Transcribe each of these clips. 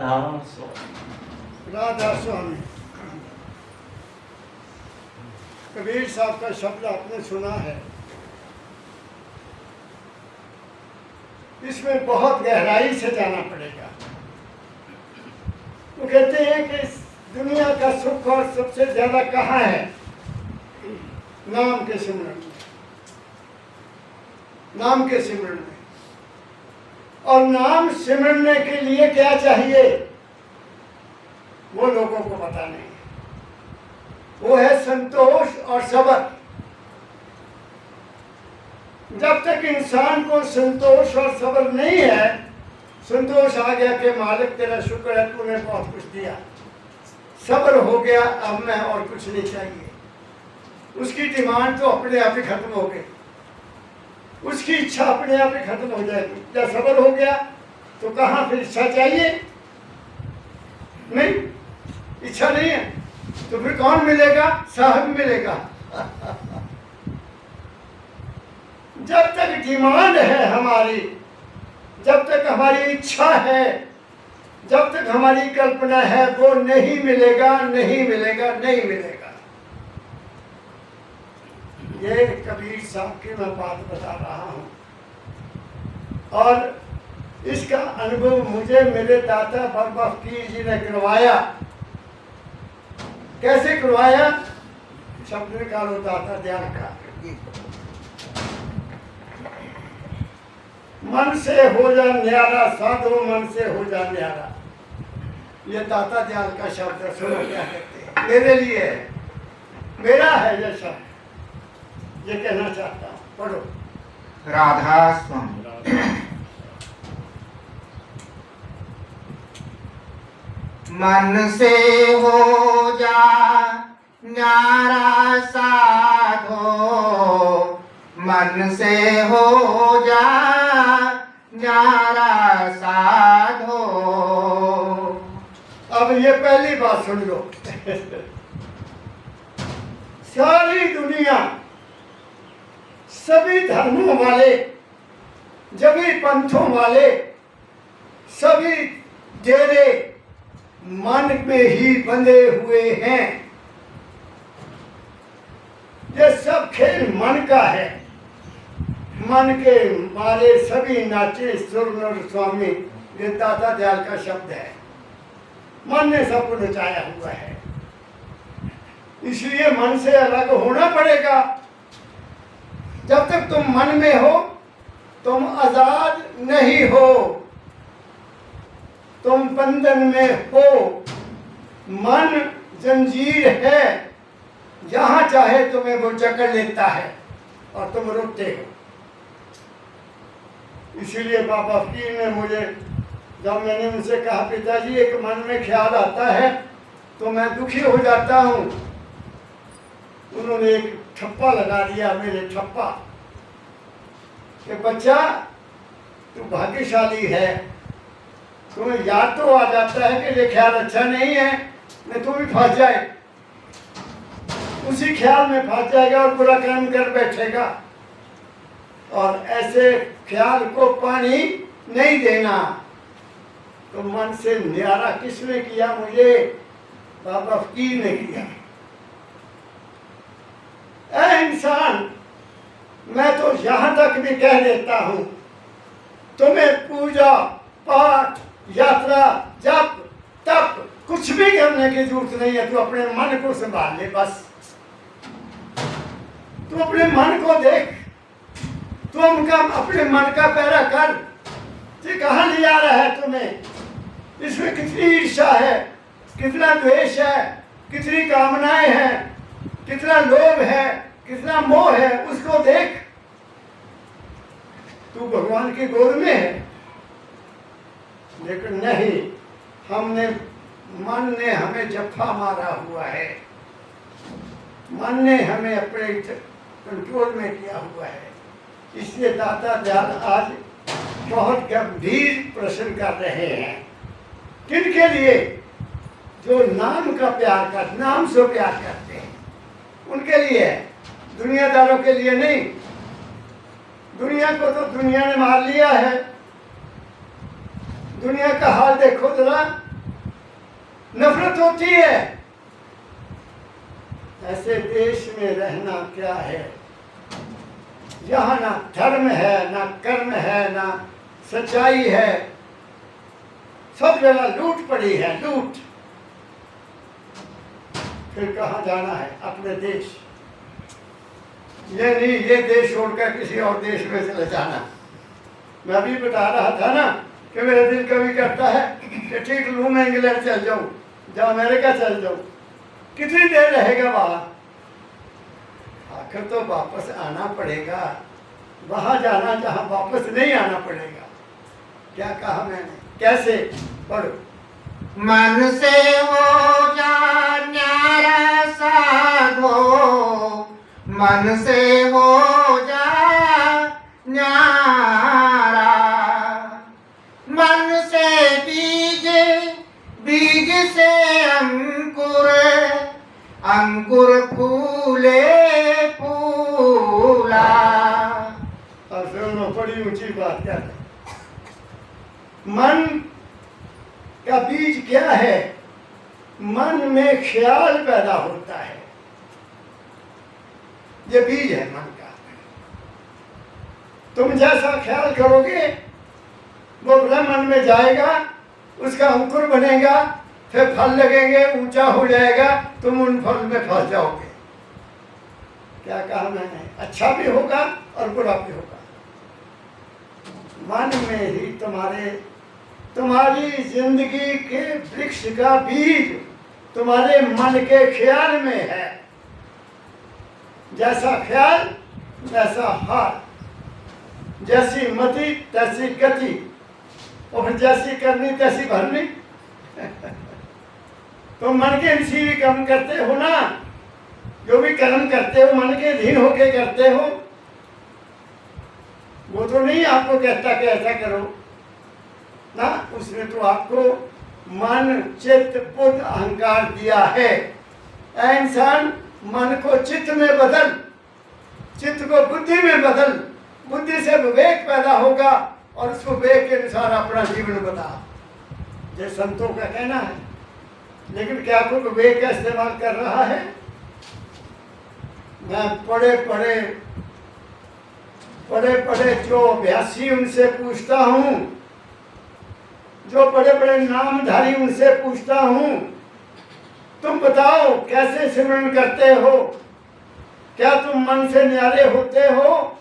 राधा स्वामी। कबीर साहब का शब्द आपने सुना है, इसमें बहुत गहराई से जाना पड़ेगा। वो कहते हैं कि इस दुनिया का सुख और सबसे ज्यादा कहाँ है? नाम के सिमरन में, नाम के सिमरन में। और नाम सिमरने के लिए क्या चाहिए वो लोगों को पता नहीं। वो है संतोष और सब्र। जब तक इंसान को संतोष और सब्र नहीं है, संतोष आ गया कि मालिक तेरा शुक्र है, तूने बहुत कुछ दिया, सब्र हो गया, अब मैं और कुछ नहीं चाहिए, उसकी डिमांड तो अपने आप ही खत्म हो गई, उसकी इच्छा अपने आप ही खत्म हो जाएगी। जब सब्र हो गया तो कहाँ फिर इच्छा चाहिए? नहीं, इच्छा नहीं है तो फिर कौन मिलेगा? साहब मिलेगा। जब तक डिमांड है हमारी, जब तक हमारी इच्छा है, जब तक हमारी कल्पना है, वो नहीं मिलेगा, नहीं मिलेगा, नहीं मिलेगा। ये कबीर साहब की मैं बात बता रहा हूँ और इसका अनुभव मुझे मेरे दादा बाबा फकीर जी ने करवाया। कैसे करवाया? शब्द निकालो दाता ध्यान का। मन से हो जा न्यारा साधो, मन से हो जा न्यारा। ये दाता ध्यान का शब्द है, सुनो क्या कहते हैं। मेरे लिए है, मेरा है ये शब्द, ये कहना चाहता हूँ। पढ़ो। राधा स्वामी। मन से हो जा न्यारा साधो, मन से हो जा न्यारा साधो। अब ये पहली बात सुन लो। सारी दुनिया, सभी धर्मों वाले, सभी पंथों वाले, सभी डेरे मन में ही बंधे हुए हैं। ये सब खेल मन का है। मन के मारे सभी नाचे सुर स्वामी। ये दाता दयाल का शब्द है। मन ने सबको नचाया हुआ है, इसलिए मन से अलग होना पड़ेगा। जब तक तुम मन में हो, तुम आजाद नहीं हो, तुम बंधन में हो। मन जंजीर है, जहां चाहे तुम्हें वो जकड़ लेता है और तुम रुकते हो। इसीलिए बाबा फकीर ने मुझे, जब मैंने उनसे कहा पिताजी एक मन में ख्याल आता है तो मैं दुखी हो जाता हूँ, उन्होंने एक ठप्पा लगा दिया मेरे, ठप्पा कि बच्चा तू भाग्यशाली है, तुम्हें याद तो आ जाता है कि ये ख्याल अच्छा नहीं है, नहीं तो भी फंस जाए, उसी ख्याल में फंस जाएगा और बुरा काम कर बैठेगा। और ऐसे ख्याल को पानी नहीं देना। तो मन से न्यारा किसने किया? मुझे बाबा फकीर ने किया। ऐ इंसान, मैं तो यहाँ तक भी कह देता हूँ, तुम्हें पूजा पाठ यात्रा जप तप कुछ भी करने की जरूरत नहीं है। तू अपने मन को संभाल ले बस। तू अपने मन को देख, तू अपने मन का पैरा कर। ये कहाँ ले जा रहा है तुम्हें? इसमें कितनी ईर्ष्या है, कितना द्वेष है, कितनी कामनाएं हैं, कितना लोभ है, कितना मोह है, उसको देख। तू भगवान की गोद में है। लेकिन नहीं, हमने, मन ने हमें जफ्फा मारा हुआ है, मन ने हमें अपने कंट्रोल में किया हुआ है। इसलिए दाता दयाल आज बहुत गंभीर प्रश्न कर रहे हैं। किनके लिए? जो नाम का प्यार कर, नाम से प्यार करते हैं, उनके लिए है, दुनियादारों के लिए नहीं। दुनिया को तो दुनिया ने मार लिया है। दुनिया का हाल देखो जरा, नफरत होती है। ऐसे देश में रहना क्या है, जहाँ ना धर्म है, ना कर्म है, ना सच्चाई है, सब जगह लूट पड़ी है, लूट। फिर कहाँ जाना है? अपने देश। ये नहीं ये देश छोड़कर किसी और देश में चले जाना। मैं अभी बता रहा था ना कि मेरा दिल कभी करता है कि ठीक लूँ मैं इंग्लैंड चल जाऊँ, या अमेरिका चल जाऊँ। कितनी देर रहेगा वहाँ? आखिर तो वापस आना पड़ेगा। वहाँ जाना जहाँ वापस नहीं आना पड़ेगा। क्या कहा मैंने? कैसे? पढ़ो। मन से हो जा न्यारा साधो, मन से हो जा न्यारा, मन से बीज, बीज से अंकुर, अंकुर फूले फूला। और सुनो, बड़ी ऊंची बात क्या है। मन का बीज क्या है? मन में ख्याल पैदा होता है, ये बीज है मन का। तुम जैसा ख्याल करोगे वो मन में जाएगा, उसका अंकुर बनेगा, फिर फल लगेंगे, ऊंचा हो जाएगा, तुम उन फल में फंस जाओगे। क्या कहा मैंने? अच्छा भी होगा और बुरा भी होगा। मन में ही तुम्हारी जिंदगी के वृक्ष का बीज तुम्हारे मन के ख्याल में है। जैसा ख्याल वैसा हाल, जैसी मति तैसी गति, और जैसी करनी तैसी भरनी। तो मन के इसी कर्म करते हो ना, जो भी कर्म करते हो मन के अधीन होके करते हो। वो तो नहीं आपको कहता कि ऐसा करो ना, उसने तो आपको मन चित्त बुद्ध अहंकार दिया है। ऐ इंसान, मन को चित्त में बदल, चित्त को बुद्धि में बदल, बुद्धि से विवेक पैदा होगा और उस विवेक के अनुसार अपना जीवन बता। ये संतों का कहना है। लेकिन क्या कोई विवेक का इस्तेमाल कर रहा है? मैं पढ़े जो अभ्यासी उनसे पूछता हूँ, जो बड़े बड़े नामधारी उनसे पूछता हूँ, तुम बताओ कैसे सिमरन करते हो? क्या तुम मन से न्यारे होते हो?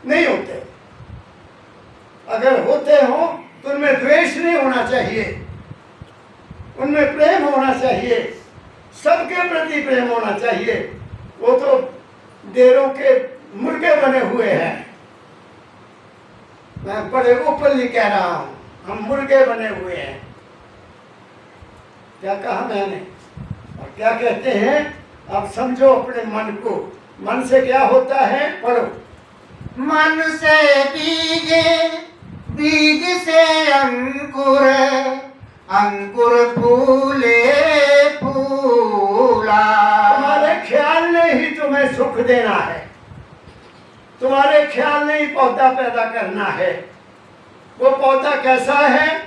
नहीं होते। अगर होते हो तो उनमें द्वेष नहीं होना चाहिए, उनमें प्रेम होना चाहिए, सबके प्रति प्रेम होना चाहिए। वो तो डेरों के मुर्गे बने हुए हैं। मैं बड़े ओपनली कह रहा हूँ, हम मुर्गे बने हुए हैं। क्या कहा मैंने? और क्या कहते हैं? आप समझो अपने मन को। मन से क्या होता है? पढ़ो। मन से बीज, बीज से अंकुर, अंकुर फूले फूला। तुम्हारे ख्याल ने ही तुम्हें सुख देना है, तुम्हारे ख्याल ने ही पौधा पैदा करना है। वो पौधा कैसा है?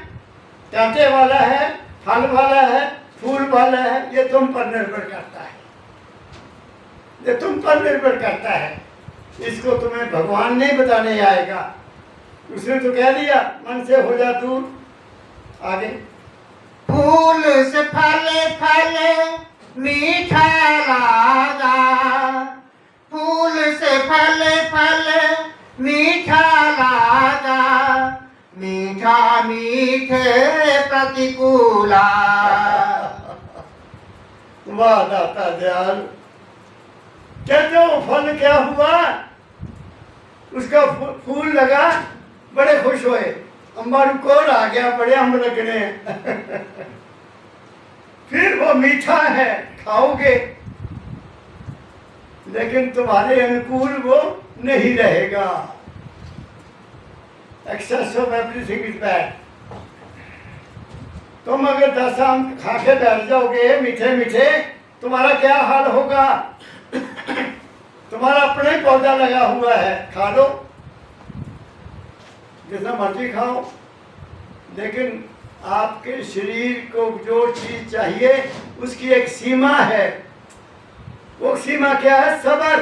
कांटे वाला है, फल वाला है, फूल वाला है, ये तुम पर निर्भर करता है। ये तुम पर निर्भर करता है। इसको तुम्हें भगवान नहीं बताने आएगा। उसने तो कह दिया मन से हो जा दूर। आगे, फूल से फले फले मीठा लागा, फूल से फले फले मीठा लागा, मीठा मीठे प्रतिकूला। वाह दाता दयाल। कहते हो फल क्या हुआ? उसका फूल लगा, बड़े खुश हुए, अम्बर कौन आ गया, बड़े अम्ब लगने। फिर वो मीठा है, खाओगे, लेकिन तुम्हारे अनुकूल वो नहीं रहेगा। Excess of everything is bad. तुम अगर 10 आम खा के बैठ जाओगे मीठे मीठे, तुम्हारा क्या हाल होगा? तुम्हारा अपना ही पौधा लगा हुआ है, खा लो, जितना मर्जी खाओ, लेकिन आपके शरीर को जो चीज चाहिए उसकी एक सीमा है। वो सीमा क्या है? सब्र।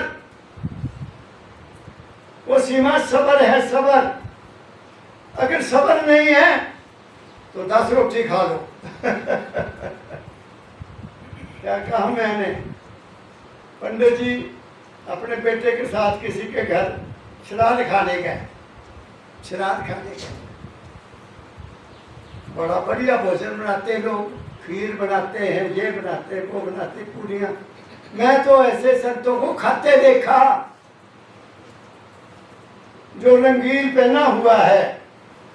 वो सीमा सब्र है, सब्र। अगर सब्र नहीं है तो 10 रोटी खा लो। क्या कहा मैंने? पंडित जी अपने बेटे के साथ किसी के घर श्राद्ध खाने गए। श्राद्ध खाने गए, बड़ा बढ़िया भोजन बनाते लोग, खीर बनाते हैं, ये बनाते हैं, वो बनाते, पूरियां। मैं तो ऐसे संतों को खाते देखा जो रंगीन पहना हुआ है,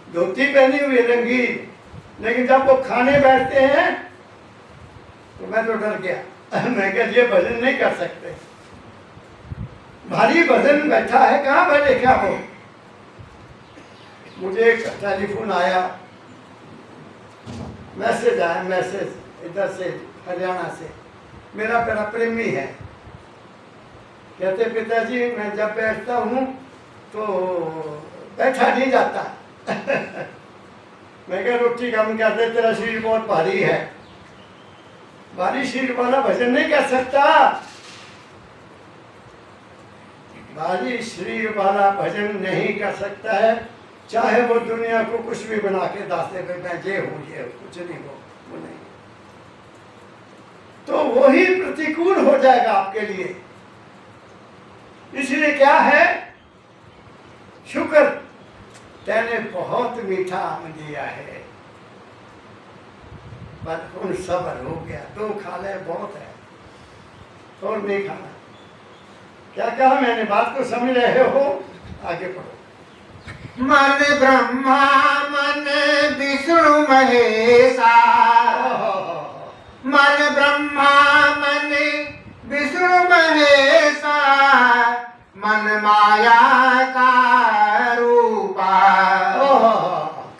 धोती पहनी हुई है रंगीन, लेकिन जब वो खाने बैठते हैं तो मैं तो डर गया। मैं कहा ये भजन नहीं कर सकते, भारी भजन बैठा है, कहाँ बैठे क्या वो? मुझे एक टेलीफोन आया, मैसेज आया, मैसेज इधर से हरियाणा से, मेरा बड़ा प्रेमी है। कहते पिताजी मैं जब बैठता हूँ तो बैठा नहीं जाता। मैं कहा रोटी कम कर दे, तेरा शरीर बहुत भारी है, भारी शरीर वाला भजन नहीं कर सकता। भारी शरीर वाला भजन नहीं कर सकता है, चाहे वो दुनिया को कुछ भी बना के दास्ते पे मैं ये हूँ, ये कुछ नहीं हो, वो नहीं, तो वही प्रतिकूल हो जाएगा आपके लिए। इसलिए क्या है? शुक्र, तेने बहुत मीठा आम दिया है, पर उन सब्र हो गया, 2 खा ले बहुत है, और नहीं खाना। क्या कहा मैंने? बात को समझ रहे हो? आगे पढ़ो। मन ब्रह्मा मन विष्णु महेशा, मन ब्रह्मा मन विष्णु महेशा, मन माया का रूपा।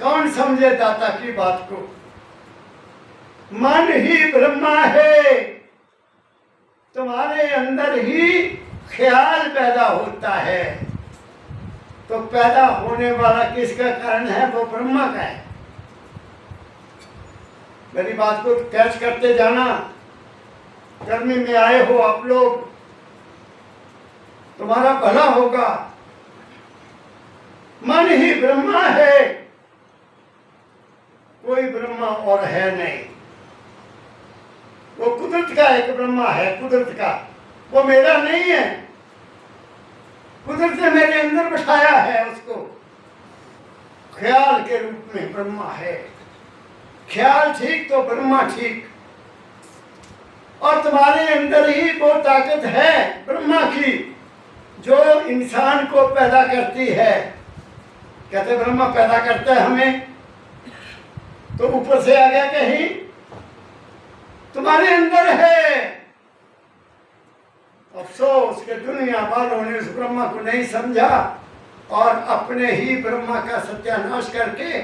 कौन समझे दाता की बात को? मन ही ब्रह्मा है, तुम्हारे अंदर ही ख्याल पैदा होता है, तो पैदा होने वाला किसका कारण है? वो ब्रह्मा का है। मेरी बात को कैच करते जाना। गर्मी में आए हो आप लोग, तुम्हारा भला होगा। मन ही ब्रह्मा है, कोई ब्रह्मा और है नहीं। वो कुदरत का एक ब्रह्मा है, कुदरत का, वो मेरा नहीं है। कुदरत ने मेरे अंदर बैठाया है उसको, ख्याल के रूप में ब्रह्मा है। ख्याल ठीक तो ब्रह्मा ठीक। और तुम्हारे अंदर ही वो ताकत है ब्रह्मा की जो इंसान को पैदा करती है। कहते ब्रह्मा पैदा करता है हमें, तो ऊपर से आ गया कहीं? तुम्हारे अंदर है। अफसोस कि दुनिया वालों ने उस ब्रह्मा को नहीं समझा और अपने ही ब्रह्मा का सत्यानाश करके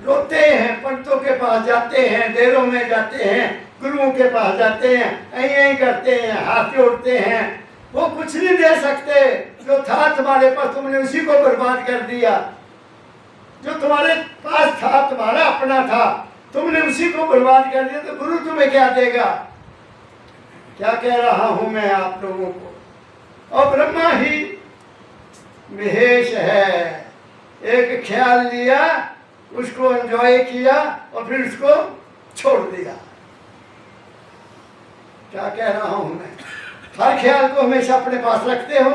रोते हैं, पंडितों के पास जाते हैं, देरों में जाते हैं, गुरुओं के पास जाते हैं, ऐ करते हैं, हाथ जोड़ते हैं। वो कुछ नहीं दे सकते। जो था तुम्हारे पास तुमने उसी को बर्बाद कर दिया। जो तुम्हारे पास था, तुम्हारा अपना था, तुमने उसी को बर्बाद कर दिया, तो गुरु तुम्हें क्या देगा? क्या कह रहा हूं मैं आप लोगों को? और ब्रह्मा ही महेश है। एक ख्याल लिया, उसको एंजॉय किया और फिर उसको छोड़ दिया। क्या कह रहा हूं मैं? हर ख्याल को हमेशा अपने पास रखते हो,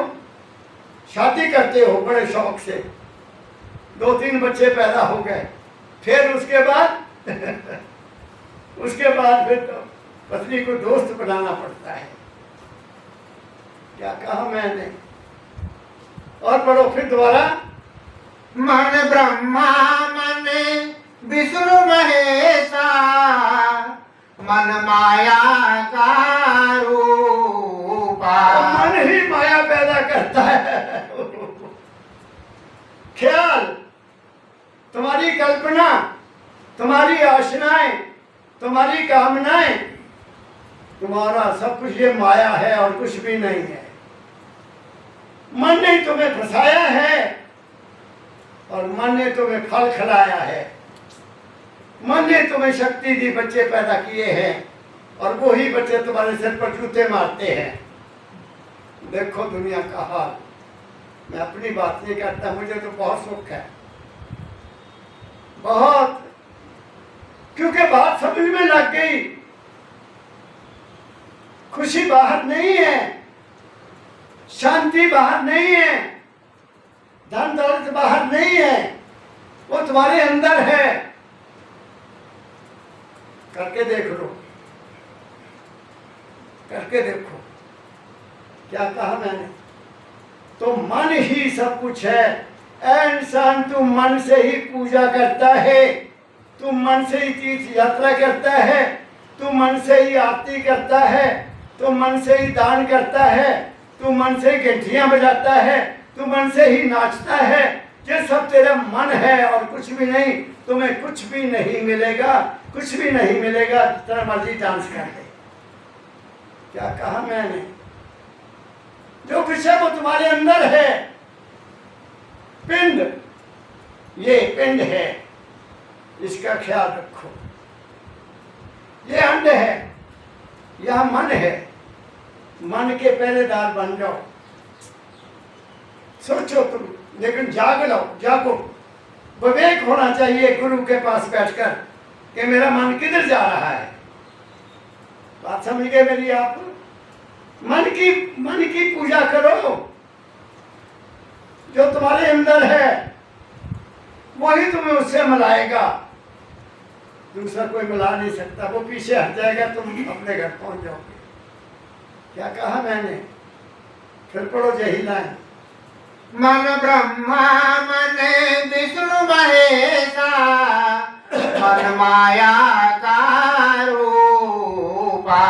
शादी करते हो बड़े शौक से, 2-3 बच्चे पैदा हो गए, फिर उसके बाद फिर तो पत्नी को दोस्त बनाना पड़ता है। क्या कहा मैंने? और पढ़ो फिर दोबारा। मन ब्रह्मा मन विष्णु महेशा, मन माया का रूपा। मन ही माया पैदा करता है। ख्याल, तुम्हारी कल्पना, तुम्हारी आशनाएं, तुम्हारी कामनाएं, तुम्हारा सब कुछ ये माया है और कुछ भी नहीं है। मन ने तुम्हें फंसाया है और मन ने तुम्हें फल खिलाया है। मन ने तुम्हें शक्ति दी, बच्चे पैदा किए हैं, और वो ही बच्चे तुम्हारे सिर पर जूते मारते हैं। देखो दुनिया का हाल। मैं अपनी बात नहीं करता, मुझे तो बहुत सुख है, बहुत, क्योंकि बात समझ में लग गई। खुशी बाहर नहीं है, शांति बाहर नहीं है, धन दौलत बाहर नहीं है, वो तुम्हारे अंदर है। करके देख लो, करके देखो। क्या कहा मैंने? तो मन ही सब कुछ है। ऐ इंसान, तू मन से ही पूजा करता है, तू मन से ही तीर्थ यात्रा करता है, तू मन से ही आरती करता है, तू मन से ही दान करता है, तू मन से ही घंटियां बजाता है, तू मन से ही नाचता है। ये सब तेरा मन है और कुछ भी नहीं। तुम्हें कुछ भी नहीं मिलेगा, कुछ भी नहीं मिलेगा जितना मर्जी डांस कर ले। क्या कहा मैंने? जो कुछ है वो तुम्हारे अंदर है। पिंड, ये पिंड है, इसका ख्याल रखो। ये अंड है, यह मन है। मन के पहरेदार बन जाओ। सोचो तुम, लेकिन जाग लो, जागो। विवेक होना चाहिए गुरु के पास बैठकर कि मेरा मन किधर जा रहा है। बात समझ गए मेरी आप? मन की पूजा करो। जो तुम्हारे अंदर है वही तुम्हें उससे मिलाएगा, दूसरा कोई मिला नहीं सकता। वो पीछे हट जाएगा, तुम अपने घर पहुंच जाओगे। क्या कहा मैंने? फिर पढ़ो यही लाइन। मन ब्रह्मा मन विष्णु महेशा, मन माया का रूपा।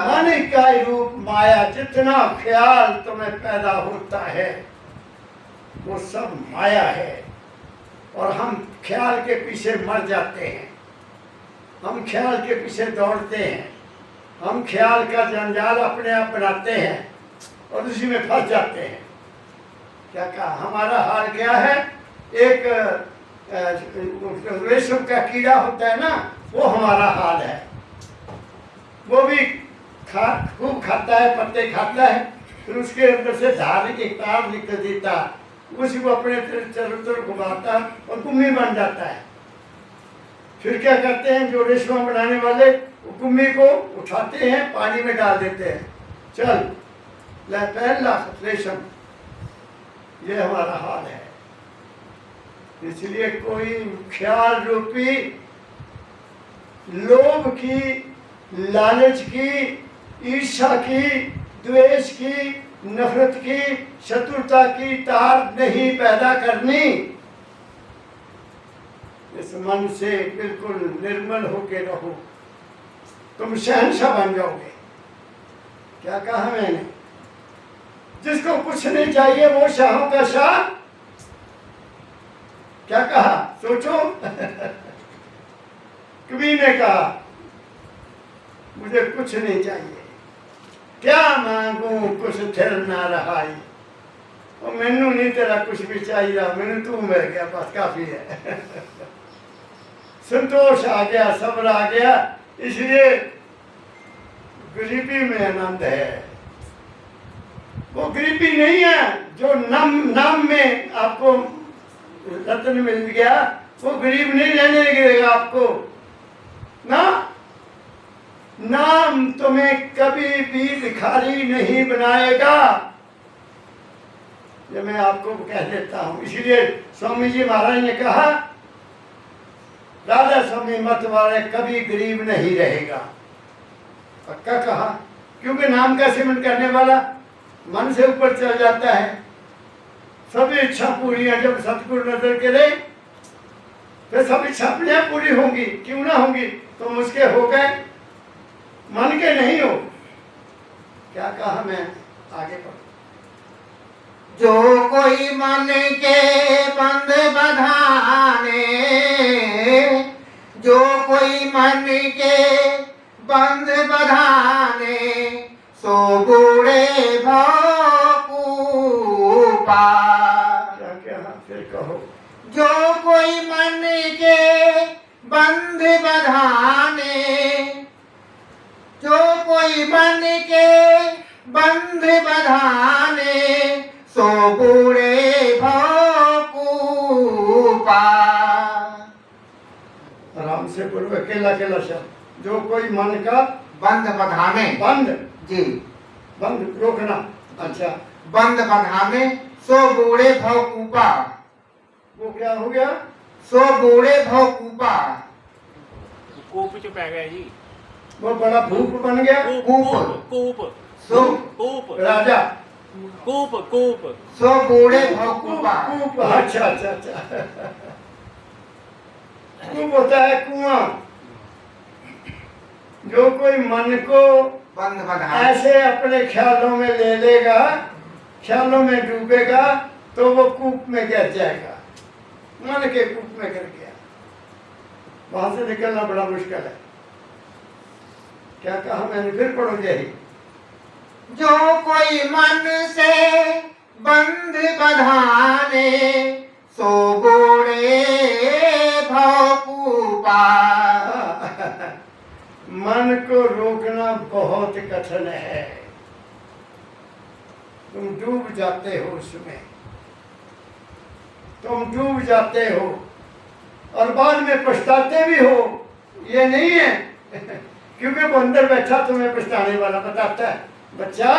मन का रूप माया। जितना ख्याल तुम्हें पैदा होता है वो सब माया है, और हम ख्याल के पीछे मर जाते हैं। हम ख्याल के पीछे दौड़ते हैं, हम ख्याल का जंजाल अपने आप बनाते हैं और उसी में फंस जाते हैं। क्या कहा? हमारा हाल क्या है? एक रेशम का कीड़ा होता है ना, वो हमारा हाल है। वो भी खूब खाता है, पत्ते खाता है, फिर उसके अंदर से धार की तार निकल देता, उसी को अपने चारों तरफ घुमाता और कुम्मी बन जाता है। फिर क्या करते हैं जो रेशम बनाने वाले, कुम्मी को उठाते हैं, पानी में डाल देते हैं, चल ले पहन ला रेशम। ये हमारा हाल है। इसलिए कोई ख्याल रूपी लोभ की, लालच की, ईर्ष्या की, द्वेष की, नफरत की, शत्रुता की तार नहीं पैदा करनी। इस मन से बिल्कुल निर्मल होके रहो, तुम शहंशाह बन जाओगे। क्या कहा मैंने? जिसको कुछ नहीं चाहिए वो शाहों का शाह। क्या कहा? सोचो। कबीर ने कहा मुझे कुछ नहीं चाहिए, क्या मांगू कुछ थिर ना रहाई। और मैनू नहीं तेरा कुछ भी चाहिए, मैनू तू मिल गया, बस काफी है। संतोष आ गया, सब्र आ गया। इसलिए गरीबी में आनंद है। वो गरीबी नहीं है जो नाम में आपको रत्न मिल गया, वो गरीब नहीं रहने देगा आपको ना। नाम तुम्हें कभी भी भिखारी नहीं बनाएगा, ये मैं आपको कह देता हूं। इसीलिए स्वामी जी महाराज ने कहा राधा स्वामी मत वाले कभी गरीब नहीं रहेगा। पक्का कहा, क्योंकि नाम का सेवन करने वाला मन से ऊपर चल जाता है। सभी इच्छा पूरी है। जब सतगुरु नजर करे फिर सब इच्छा अपने आप पूरी होंगी, क्यों ना होंगी? तुम उसके हो गए, मन के नहीं हो। क्या कहा मैं? आगे पढ़ो। जो कोई मन के बंध बधाने, जो कोई मन के बंध बधाने, सो बूढ़े भूपा। क्या क्या? फिर कहो। जो कोई मन के बंध बधाने, जो कोई मन के बंध बधाने, सो बूढ़े भौकूपा। आराम से बोलो, अकेला अकेला शब्द। जो कोई मन का बंध बधाने, बंद, जी, बंद रोकना। अच्छा, बंध बधाने, सो बूढ़े भौकूपा। वो क्या हो गया? सो बूढ़े भौकूपा। कूप च पै गया जी। वो बड़ा भूप बन गया। कूप कूप सो कूप राजा कूप कूप सो बूढ़े भौकूपा। कूप, अच्छा अच्छा अच्छा। कूप होता है कुआं। जो कोई मन को बंध बधाने, ऐसे अपने ख्यालों में ले लेगा, ख्यालों में डूबेगा, तो वो कूप में गिर जाएगा। मन के कूप में गिर गया, वहां से निकलना बड़ा मुश्किल है। क्या कहा मैंने? फिर पढ़ो यही। जो कोई मन से बंध बधाने, सो बूढ़े भौकूपा। मन को रोकना बहुत कठिन है। तुम डूब जाते हो उसमें, तुम डूब जाते हो और बाद में पछताते भी हो। ये नहीं है क्योंकि वो अंदर बैठा तुम्हें पछताने वाला बताता है, बच्चा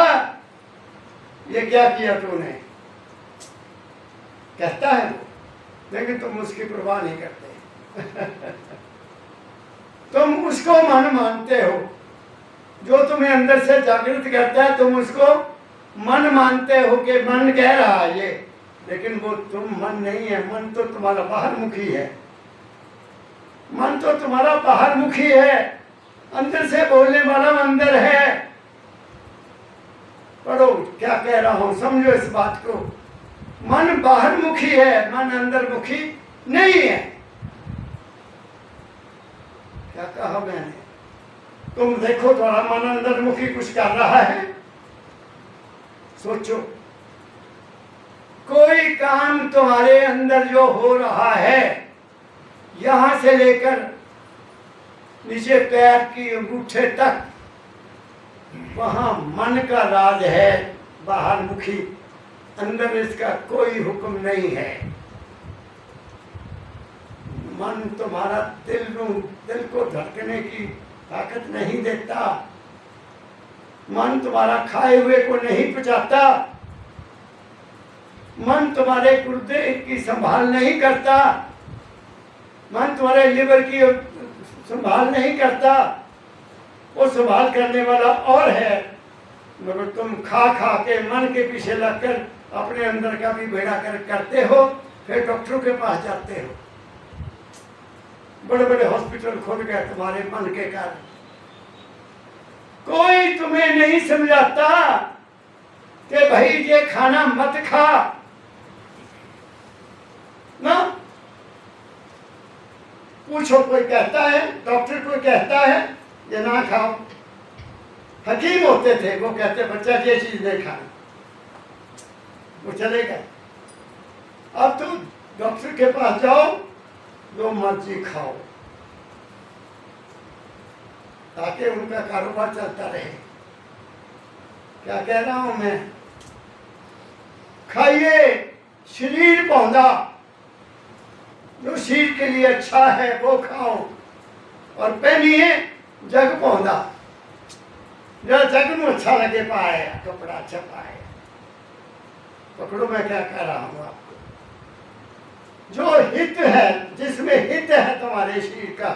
ये क्या किया तूने, कहता है वो, लेकिन तुम उसकी परवाह नहीं करते। तुम उसको मन मानते हो, जो तुम्हें अंदर से जागृत करता है, तुम उसको मन मानते हो कि मन कह रहा है ये, लेकिन वो तुम मन नहीं है। मन तो तुम्हारा बाहरमुखी है, मन तो तुम्हारा बाहरमुखी है, अंदर से बोलने वाला अंदर है। पढ़ो क्या कह रहा हूं, समझो इस बात को। मन बाहरमुखी है, मन अंदरमुखी नहीं है। क्या कहा मैंने? तुम देखो तुम्हारा मन अंदरमुखी कुछ कर रहा है, सोचो। कोई काम तुम्हारे अंदर जो हो रहा है, यहां से लेकर नीचे पैर की अंगूठे तक, वहां मन का राज है, बाहरमुखी। अंदर इसका कोई हुक्म नहीं है। मन तुम्हारा दिल को धड़कने की ताकत नहीं देता। मन तुम्हारा खाए हुए को नहीं पचाता। मन तुम्हारे गुर्दे की संभाल नहीं करता। मन तुम्हारे लिवर की संभाल नहीं करता। वो संभाल करने वाला और है, मगर तुम खा खा के मन के पीछे लगकर अपने अंदर का भी बेड़ा करते हो, फिर डॉक्टरों के पास जाते हो। बड़े बड़े हॉस्पिटल खोल गए तुम्हारे मन के कारण। कोई तुम्हें नहीं समझाता कि भाई ये खाना मत खा ना। पूछो, कोई कहता है, डॉक्टर कोई कहता है ये ना खाओ। हकीम होते थे, वो कहते बच्चा ये चीज नहीं खाना, वो चले गए। अब तुम डॉक्टर के पास जाओ, जो मर्जी खाओ, ताकि उनका कारोबार चलता रहे। क्या कह रहा हूं मैं? खाइए शरीर पौधा, जो शरीर के लिए अच्छा है वो खाओ, और पहनिए जग पौधा, जो जग में अच्छा लगे पाए, कपड़ा अच्छा पाए। पकड़ो मैं क्या कह रहा हूं आपको। जो हित है, जिसमें हित है तुम्हारे शरीर का,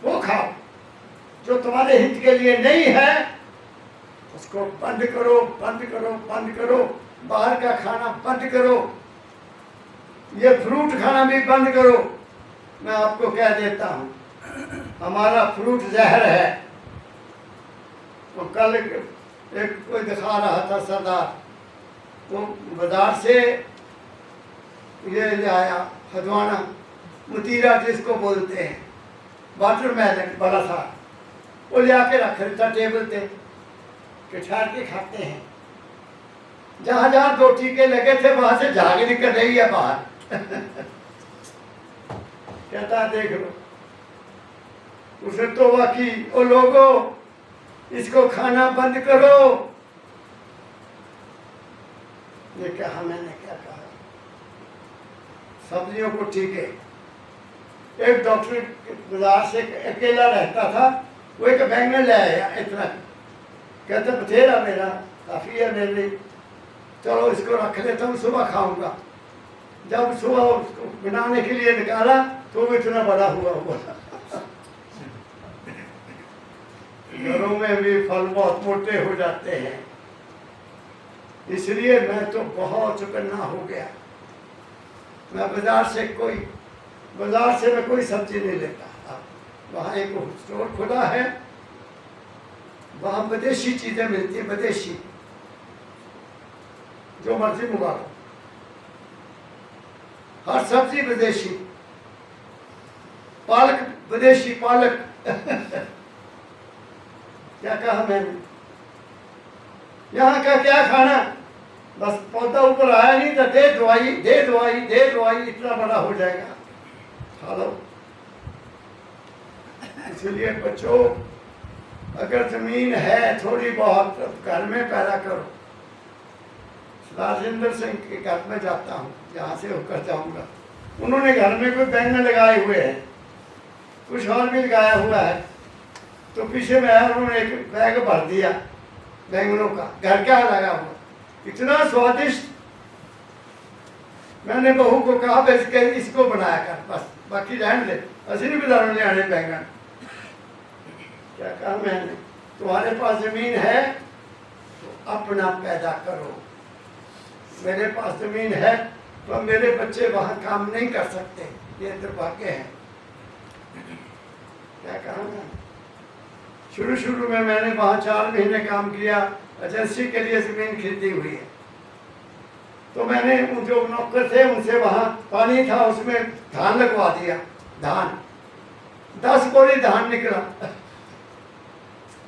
वो खाओ। जो तुम्हारे हित के लिए नहीं है, उसको बंद करो, बंद करो, बंद करो। बाहर का खाना बंद करो, ये फ्रूट खाना भी बंद करो। मैं आपको कह देता हूँ, हमारा फ्रूट जहर है। तो कल एक कोई दिखा रहा था सरदार, तो बाजार से ये ले आया हदवाना, मुतीरा जिसको बोलते हैं, वाटरमेलन बड़ा था, वो ले आके रख देता टेबल पे कि ठहर के खाते हैं। जहां जहां 2 टीके लगे थे वहां से झाग निकल रही है बाहर। कहता देख लो, उसने तौबा की, ओ लोगों इसको खाना बंद करो। ये कहा, मैंने क्या कहा, सब्जियों को ठीक है। एक डॉक्टर बाजार से अकेला रहता था, वो एक बैंगन ले आया इतना, कहता बथेरा मेरा काफ़ी है मेरे लिए, चलो इसको रख लेता हूँ, सुबह खाऊंगा। जब सुबह उसको बनाने के लिए निकाला तो वो इतना बड़ा हुआ था। घरों में भी फल बहुत मोटे हो जाते हैं, इसलिए मैं तो बहुत चुकन्ना हो गया। मैं बाजार से मैं कोई सब्जी नहीं लेता। वहाँ एक स्टोर खुला है, वहाँ विदेशी चीज़ें मिलती हैं, विदेशी, जो मर्जी मंगा लो, हर सब्जी विदेशी, पालक विदेशी पालक। क्या कहा मैंने, यहाँ का क्या खाना, बस पौधा ऊपर आया नहीं तो दे दवाई दे दवाई दे दवाई, इतना बड़ा हो जाएगा, खा लो। इसलिए बच्चों, अगर जमीन है थोड़ी बहुत तो घर में पैदा करो। राजेंद्र सिंह के घर में जाता हूँ, यहाँ से होकर जाऊँगा, उन्होंने घर में कोई बैंगन लगाए हुए हैं, कुछ और भी लगाया हुआ है। तो पीछे में आया, उन्होंने एक बैग भर दिया बैंगनों का, घर का लगा हुआ, इतना स्वादिष्ट। मैंने बहू को कहा बस के इसको बनाया कर, बस बाकी रहने दे, असली बाजारों ले आने बैंगन। क्या कहा मैंने, तुम्हारे पास जमीन है तो अपना पैदा करो। मेरे पास जमीन है तो मेरे बच्चे वहां काम नहीं कर सकते, ये दुर्भाग्य है। क्या कहा मैंने, शुरू में मैंने वहाँ 4 महीने काम किया, एजेंसी के लिए जमीन खरीदी हुई है। तो मैंने जो नौकर थे उनसे वहाँ पानी था, उसमें धान लगवा दिया, धान 10 बोरी धान निकला,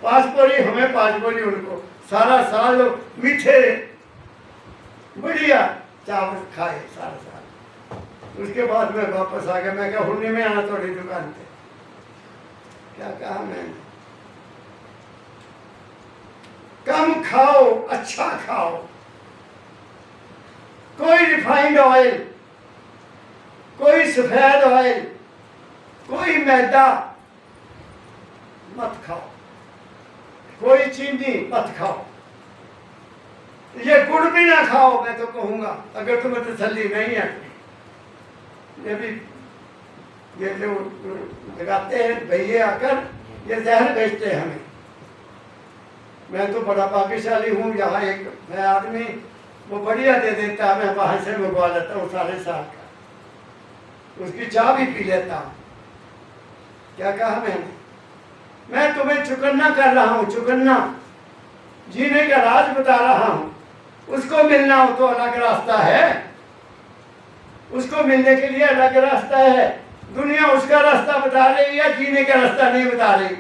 5 बोरी हमें, 5 बोरी उनको, सारा साल मीठे बढ़िया चावल खाए सारा साल। उसके बाद मैं वापस आ गया, मैं क्या हुन्नी में आना थोड़ी दुकान पे। क्या कहा मैंने, कम खाओ, अच्छा खाओ, कोई रिफाइंड ऑयल, कोई सफेद ऑयल, कोई मैदा मत खाओ, कोई चीनी मत खाओ, ये गुड़ भी ना खाओ। मैं तो कहूंगा अगर तुम्हें तसल्ली नहीं है, ये भी ये जो लगाते हैं भैया आकर, ये जहर बेचते हैं हमें। मैं तो बड़ा भाग्यशाली हूँ, यहाँ एक है आदमी, वो बढ़िया दे देता, मैं वहाँ से मंगवा लेता हूँ 7.5 साल का, उसकी चाय भी पी लेता हूँ। क्या कहा मैंने, मैं तुम्हें चुकन्ना कर रहा हूँ, चुकन्ना, जीने का राज बता रहा हूँ। उसको मिलना हो तो अलग रास्ता है, उसको मिलने के लिए अलग रास्ता है। दुनिया उसका रास्ता बता रही है, जीने का रास्ता नहीं बता रही।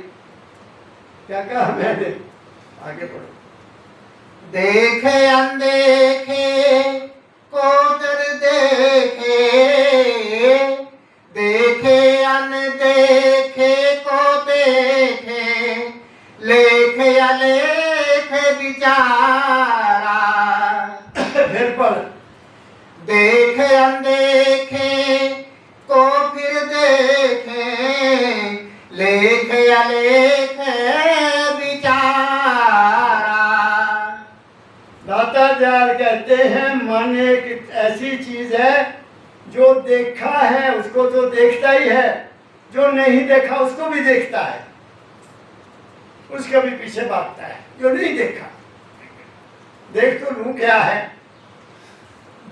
क्या कहा मैंने, आगे बढ़ो। देखे अनदेखे को दर देखे, देखे अनदेखे को देखे, लेखे अलेख विचारा। फिर पढ़, देखे अनदेखे को फिर देखे, लेखे अलेख विचारा। दाताचार्य कहते हैं मन एक ऐसी चीज है, जो देखा है उसको तो देखता ही है, जो नहीं देखा उसको भी देखता है, उसके भी पीछे भागता है। जो नहीं देखा, देख तो लूं क्या है,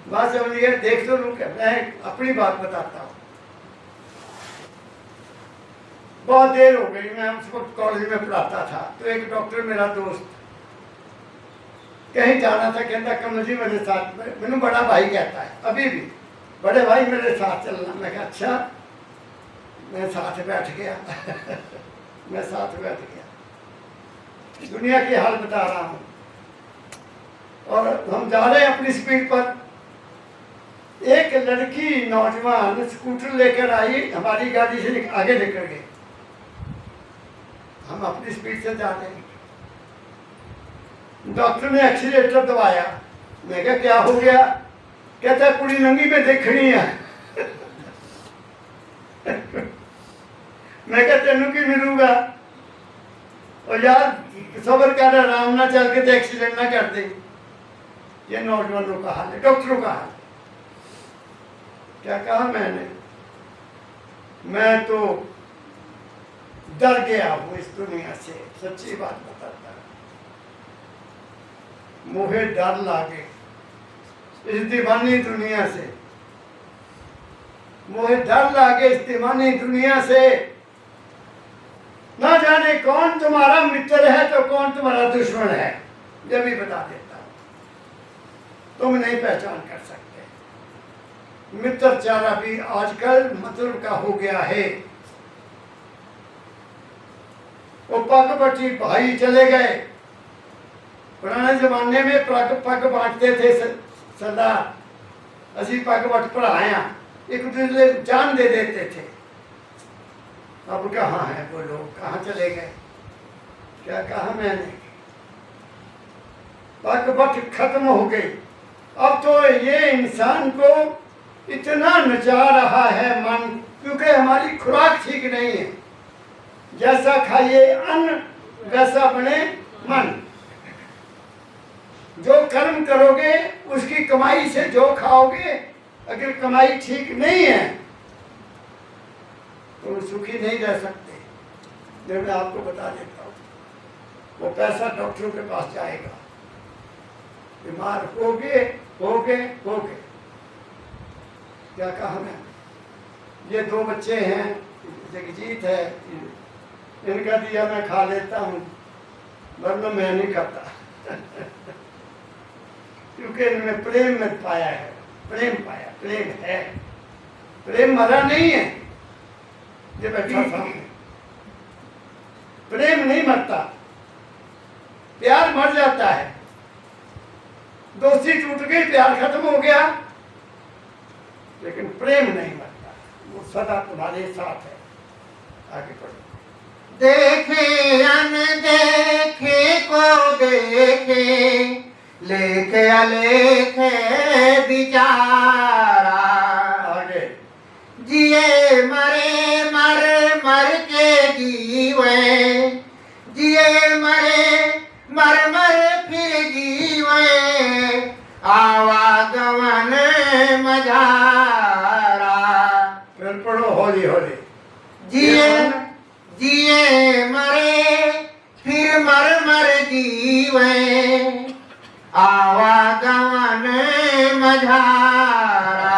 बात समझिए, देख तो लूं क्या। मैं अपनी बात बताता हूँ, बहुत देर हो गई, मैं उस वक्त कॉलेज में पढ़ाता था। तो एक डॉक्टर मेरा दोस्त कहीं जाना था, कहता कमल जी मेरे साथ, मैंने बड़ा भाई कहता है अभी भी, बड़े भाई मेरे साथ चलना। मैं कहा अच्छा, मैं साथ बैठ गया। मैं साथ बैठ गया, दुनिया की हाल बता रहा हूँ, और हम जा रहे हैं अपनी स्पीड पर। एक लड़की नौजवान स्कूटर लेकर आई, हमारी गाड़ी से आगे निकल गई। हम अपनी स्पीड से जा रहे हैं। डॉक्टर ने एक्सीलेटर दबाया, मैं कहा क्या हो गया? कहता कुड़ी नंगी में देखनी है। मैं कहा तेनू की मिलूंगा, और यार सबर कर, आराम ना चल के तो एक्सीडेंट ना कर दे। ये नौजवानों का हाल है, डॉक्टरों का हाल। क्या कहा मैंने? मैं तो डर गया हूं इस दुनिया से, सच्ची बात बताता हूं। मुझे डर लागे इस दीवानी दुनिया से, मुझे डर लागे इस दीवानी दुनिया से। ना जाने कौन तुम्हारा मित्र है तो कौन तुम्हारा दुश्मन है, ये भी बता देता हूं। तुम नहीं पहचान कर सकते। मित्र चारा भी आजकल मतलब का हो गया है। वो पग बटी भाई चले गए। पुराने जमाने में पग बांटते थे सरदार, असी पग बट पढ़ाया, एक दूसरे जान दे देते थे। अब कहाँ है वो लोग, कहाँ चले गए? क्या कहा मैंने? पग बट खत्म हो गई। अब तो ये इंसान को इतना नचा रहा है मन, क्योंकि हमारी खुराक ठीक नहीं है। जैसा खाइए अन्न वैसा बने मन। जो कर्म करोगे उसकी कमाई से जो खाओगे, अगर कमाई ठीक नहीं है तो सुखी नहीं रह सकते। जो मैं आपको बता देता हूँ, वो पैसा डॉक्टरों के पास जाएगा, बीमार होगे होगे होगे। क्या कहा मैं? ये दो बच्चे हैं, जगजीत है, इनका दिया मैं खा लेता हूँ, वरना मैं नहीं खाता। क्योंकि इनमें प्रेम में पाया है, प्रेम पाया, प्रेम है। प्रेम मरा नहीं है, ये बैठा सामने। प्रेम नहीं मरता, प्यार मर जाता है। दोस्ती टूट गई, प्यार खत्म हो गया, लेकिन प्रेम नहीं मरता, वो सदा तुम्हारे साथ है। आगे बढ़ो। देखे अनदेखे को देखे, लेखे अलेखे विचारा। आगे जिए मरे मर मर के जीवे, जिए मरे मर मर फिर जीवे, आवागमन मझारा। फिर पढ़ो हौली हौली। जिए जिए मरे फिर मर मर जीवे, आवागमन मझारा।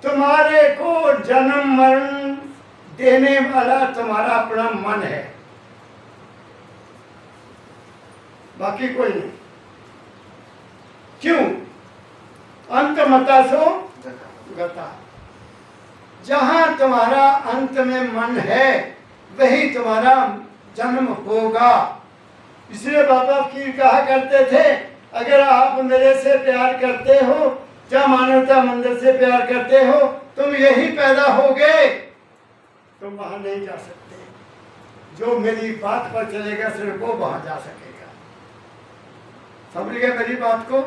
तुम्हारे को जन्म मरण देने वाला तुम्हारा अपना मन है, बाकी कोई नहीं। क्यों? अंत मता सो गता। जहां तुम्हारा अंत में मन है वही तुम्हारा जन्म होगा। इसलिए बाबा फकीर कहा करते थे, अगर आप मेरे से प्यार करते हो या मानवता मंदिर से प्यार करते हो, तुम यही पैदा होगे, तुम वहां नहीं जा सकते। जो मेरी बात पर चलेगा सिर्फ वो वहां जा सकेगा। समझ गए मेरी बात को?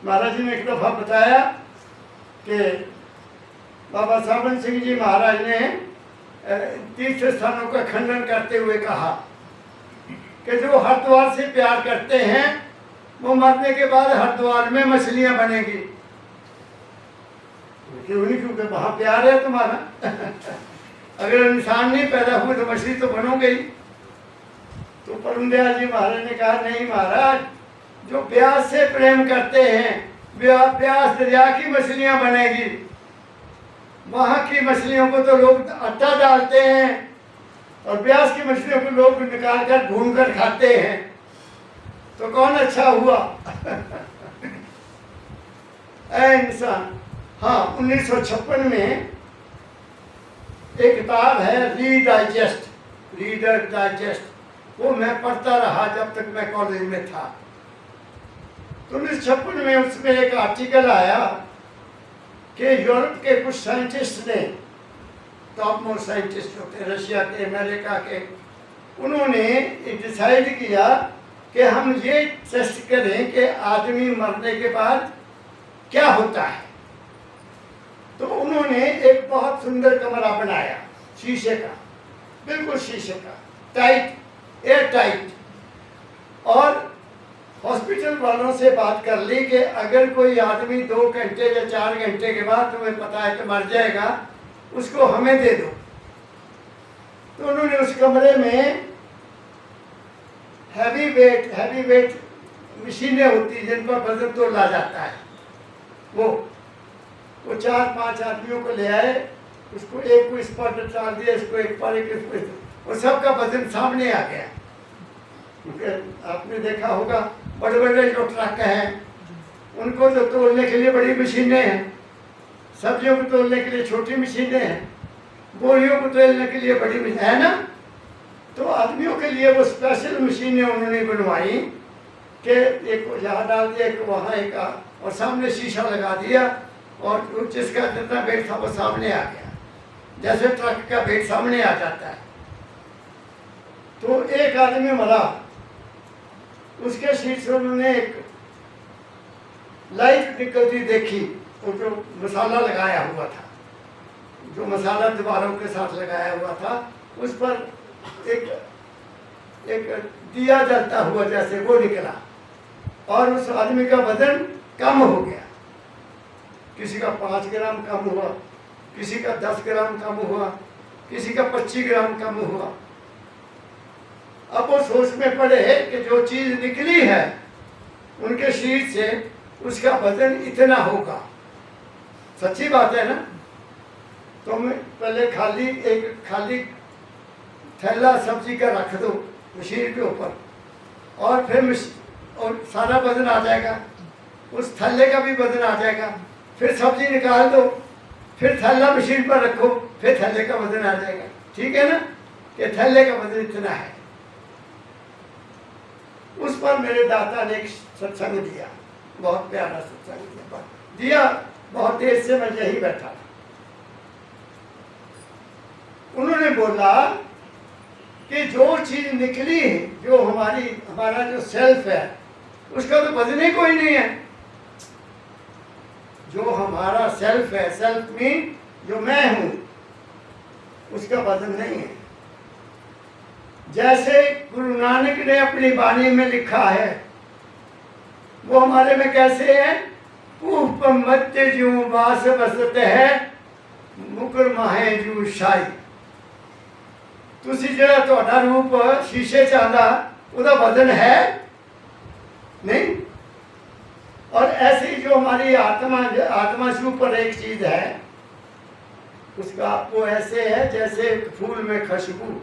महाराज जी ने एक दफा बताया कि बाबा सावन सिंह जी महाराज ने तीर्थ स्थानों का खंडन करते हुए कहा कि जो हरिद्वार से प्यार करते हैं वो मरने के बाद हरिद्वार में मछलियां बनेगी। क्यों नहीं? क्योंकि वहां प्यार है तुम्हारा। अगर इंसान नहीं पैदा हुए तो मछली तो बनोगे ही। तो परमदयाल जी महाराज ने कहा, नहीं महाराज, जो प्यास से प्रेम करते हैं प्यास दरिया की मछलियां बनेगी। वहां की मछलियों को तो लोग आटा डालते हैं और प्यास की मछलियों को लोग निकाल कर भून कर खाते हैं, तो कौन अच्छा हुआ? ऐ इंसान। हाँ, 1956 में एक किताब है रीडर डाइजेस्ट, वो मैं पढ़ता रहा जब तक मैं कॉलेज में था। तो 1956 में उसमें एक आर्टिकल आया कि यूरोप के कुछ साइंटिस्ट ने टॉप मोस्ट साइंटिस्ट होते हैं रशिया के, अमेरिका के, उन्होंने डिसाइड किया कि हम ये टेस्ट करें कि आदमी मरने के बाद क्या होता है। तो उन्होंने एक बहुत सुंदर कमरा बनाया शीशे का, बिल्कुल शीशे का, टाइट, एयर टाइट, और हॉस्पिटल वालों से बात कर ली कि अगर कोई आदमी 2 घंटे या 4 घंटे के बाद तुम्हें पता है कि मर जाएगा, उसको हमें दे दो। तो उन्होंने उस कमरे में हैवी वेट मशीनें होती जिन पर वजन तोला जाता है, वो 4-5 आदमियों को ले आए, उसको एक को इस पर डाल दिया, इसको एक पर, एक इस पर, और सबका वजन सामने आ गया। क्योंकि आपने देखा होगा बड़े बड़े जो ट्रक हैं उनको तो तोलने के लिए बड़ी मशीनें हैं, सब्जियों को तोलने के लिए छोटी मशीनें हैं, बोरियों को तोलने के लिए बड़ी मशीन है ना। तो आदमियों के लिए वो स्पेशल मशीनें उन्होंने बनवाई कि एक यहाँ डाल दिया, एक वहाँ, एक और सामने शीशा लगा दिया, और जिसका जितना वेट था वो सामने आ गया, जैसे ट्रक का वेट सामने आ जाता है। तो एक आदमी मरा, उसके शीट से उन्होंने एक लाइट निकलती देखी, वो जो मसाला लगाया हुआ था, जो मसाला दीवारों के साथ लगाया हुआ था, उस पर एक दिया जलता हुआ जैसे वो निकला, और उस आदमी का वजन कम हो गया। किसी का 5 ग्राम कम हुआ, किसी का 10 ग्राम कम हुआ, किसी का 25 ग्राम कम हुआ। अब वो सोच में पड़े कि जो चीज निकली है उनके शरीर से, उसका वजन इतना होगा। सच्ची बात है ना। तो मैं पहले खाली थैला सब्जी का रख दो मशीन के ऊपर, और फिर और सारा वजन आ जाएगा, उस थैले का भी वजन आ जाएगा। फिर सब्जी निकाल दो, फिर थैला मशीन पर रखो, फिर थैले का वजन आ जाएगा। ठीक है ना, कि थैले का वजन इतना है। उस पर मेरे दाता ने एक सत्संग दिया, बहुत प्यारा सत्संग दिया, बहुत देर से मैं यही बैठा था। उन्होंने बोला कि जो चीज निकली है, जो हमारा जो सेल्फ है, उसका तो वजन ही कोई नहीं है। जो हमारा सेल्फ है, सेल्फ मीन जो मैं हूं, उसका वजन नहीं है। जैसे गुरु नानक ने अपनी वाणी में लिखा है, वो हमारे में कैसे है? पूप मध्य जू वास बसत है, मुकुर माहे जू शाही। तुसी जरा ਤੁਹਾਡਾ रूप शीशे च आंदा, ਉਹਦਾ वजन है नहीं। और ऐसे ही जो हमारी आत्मा से ऊपर एक चीज है, उसका वो ऐसे है जैसे फूल में खुशबू।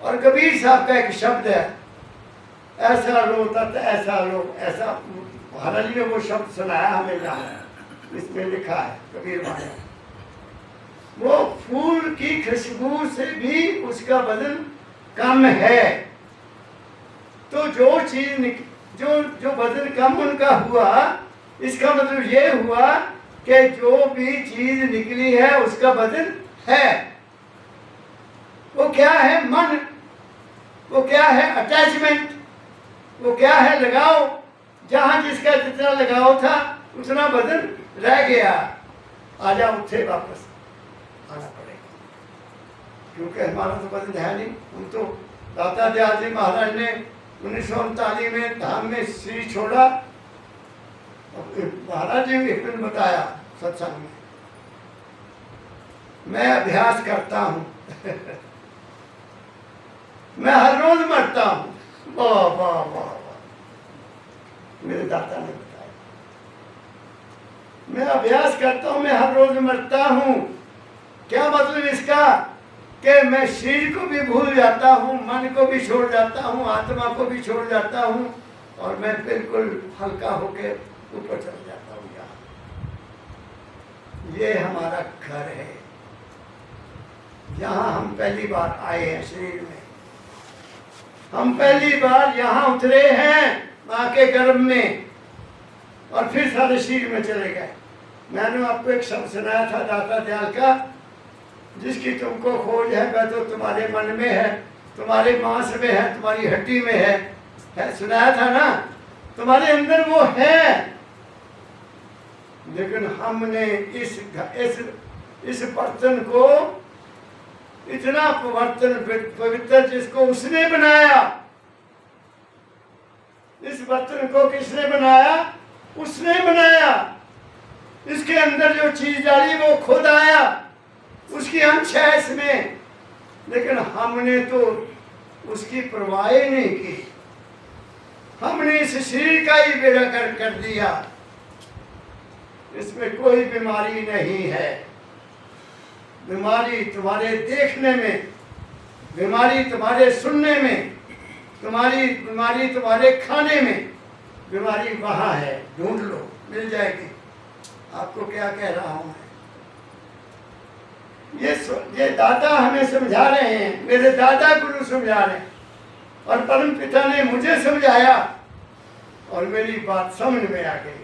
और कबीर साहब का एक शब्द है, ऐसा लो तत् ऐसा लो, ऐसा महाराज जी ने वो शब्द सुनाया हमें, यहाँ इसमें लिखा है कबीर महाराज। वो फूल की खुशबू से भी उसका वजन कम है। तो जो चीज जो वजन कम उनका हुआ, इसका मतलब ये हुआ कि जो भी चीज निकली है उसका वजन है। वो क्या है? मन। वो क्या है? अटैचमेंट। वो क्या है? लगाव। जहां जिसका जितना लगाव था उतना वजन रह गया। आजा उठे, वापस आना पड़ेगा, क्योंकि हमारा तो वजन है नहीं। हम तो दाता दयाल जी महाराज ने 1939 में धाम में श्री छोड़ा। महाराज जी ने एक दिन बताया सत्संग में, मैं अभ्यास करता हूँ मैं हर रोज मरता हूँ। वाह वाह वाह वाह, मेरे दाता ने बताया, मैं अभ्यास करता हूँ, मैं हर रोज मरता हूँ। क्या मतलब इसका? कि मैं शरीर को भी भूल जाता हूँ, मन को भी छोड़ जाता हूँ, आत्मा को भी छोड़ जाता हूँ, और मैं बिल्कुल हल्का होके ऊपर चल जाता हूँ। यहाँ ये हमारा घर है, यहाँ हम पहली बार आए हैं शरीर में। हम पहली बार यहाँ उतरे हैं माँ के गर्भ में, और फिर सारे शरीर में चले गए। मैंने आपको एक शब्द सुनाया था दाता दयाल का जिसकी तुमको खोज है वह तो तुम्हारे मन में है, तुम्हारे मांस में है, तुम्हारी हड्डी में है। सुनाया था ना, तुम्हारे अंदर वो है। लेकिन हमने इस बर्तन को इतना पवित्र जिसको उसने बनाया, इस बर्तन को किसने बनाया? उसने बनाया। इसके अंदर जो चीज डाली वो खुद आया, उसकी अंश है इसमें। लेकिन हमने तो उसकी परवाह ही नहीं की। हमने इस शरीर का ही बेड़ा कर दिया। इसमें कोई बीमारी नहीं है। बीमारी तुम्हारे देखने में, बीमारी तुम्हारे सुनने में, बीमारी तुम्हारे खाने में, बीमारी वहां है। ढूंढ लो, मिल जाएगी। आपको क्या कह रहा हूं मैं? ये दादा हमें समझा रहे हैं, मेरे दादा गुरु समझा रहे हैं, और परम पिता ने मुझे समझाया और मेरी बात समझ में आ गई।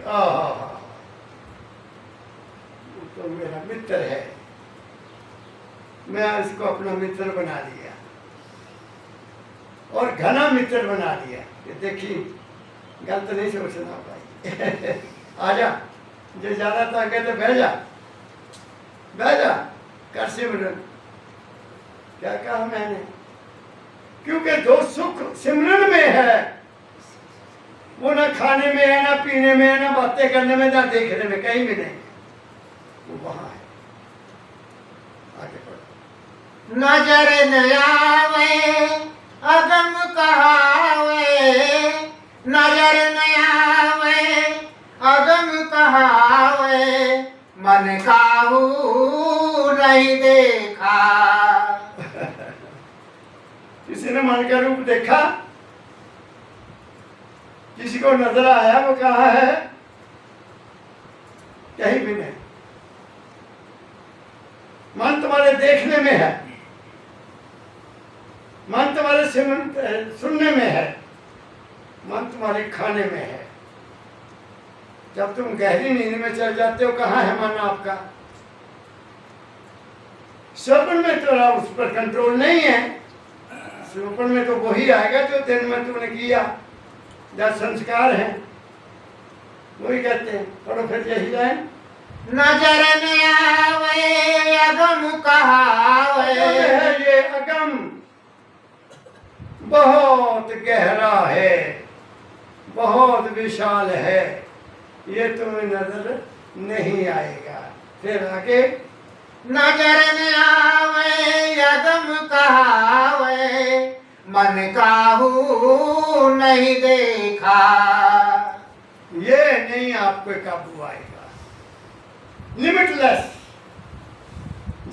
तो मेरा मित्र है, मैं इसको अपना मित्र बना लिया और घना मित्र बना लिया। ये देखिए, गलत नहीं सोचना भाई। आजा, जो ज्यादा ताकत है बह जा, बह जा, कर सिमरन। क्या कहा मैंने? क्योंकि जो सुख सिमरन में है वो ना खाने में है, ना पीने में है, ना बातें करने में, ना देखने में, कहीं भी नहीं। वो वहां है। आगे बढ़ो। नजर न आवे अगम कहावे, नजर न आवे अगम कहावे, मन काहू नहीं देखा। किसी ने मन का रूप देखा? किसी को नजर आया? वो कहाँ है? कहीं भी नहीं। मन तुम्हारे देखने में है, मन तुम्हारे सुनने में है, मन तुम्हारे खाने में है। जब तुम गहरी नींद में चल जाते हो, कहाँ है मन आपका? स्वप्न में तो उस पर कंट्रोल नहीं है। स्वप्न में तो वही आएगा जो दिन में तुमने किया, जब संस्कार है वही कहते हैं। पढ़ो फिर यही जाए। नजर न आवे अगम कहावे, है ये अगम बहुत गहरा है, बहुत विशाल है, ये तुम्हें नजर नहीं आएगा। फिर आगे, नजर न आवे अगम कहावे, मन काहू नहीं देखा। ये नहीं आपको काबू आएगा। लिमिटलेस,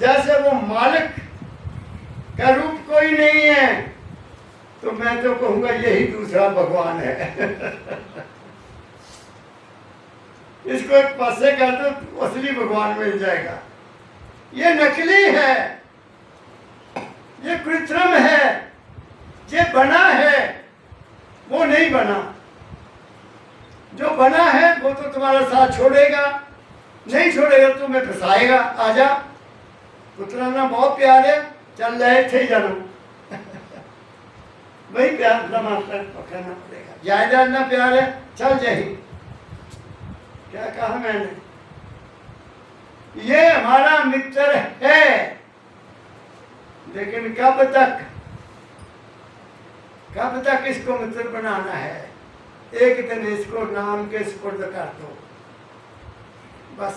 जैसे वो मालिक का रूप कोई नहीं है, तो मैं तो कहूंगा यही दूसरा भगवान है। इसको एक पासे कर दो तो असली भगवान मिल जाएगा। ये नकली है, ये कृत्रिम है, ये बना है, वो नहीं बना। जो बना है वो तो तुम्हारा साथ छोड़ेगा, नहीं छोड़ेगा तो तुम्हें फंसाएगा। आजा, उतराना बहुत प्यार है, चल रहे थे जानो। वही प्यार पकड़ना पड़ेगा। ज्यादा ना प्यार है, चल जाही। क्या कहा मैंने? ये हमारा मित्र है, लेकिन कब तक इसको मित्र बनाना है? एक दिन इसको नाम के सुपुर्द कर दो, बस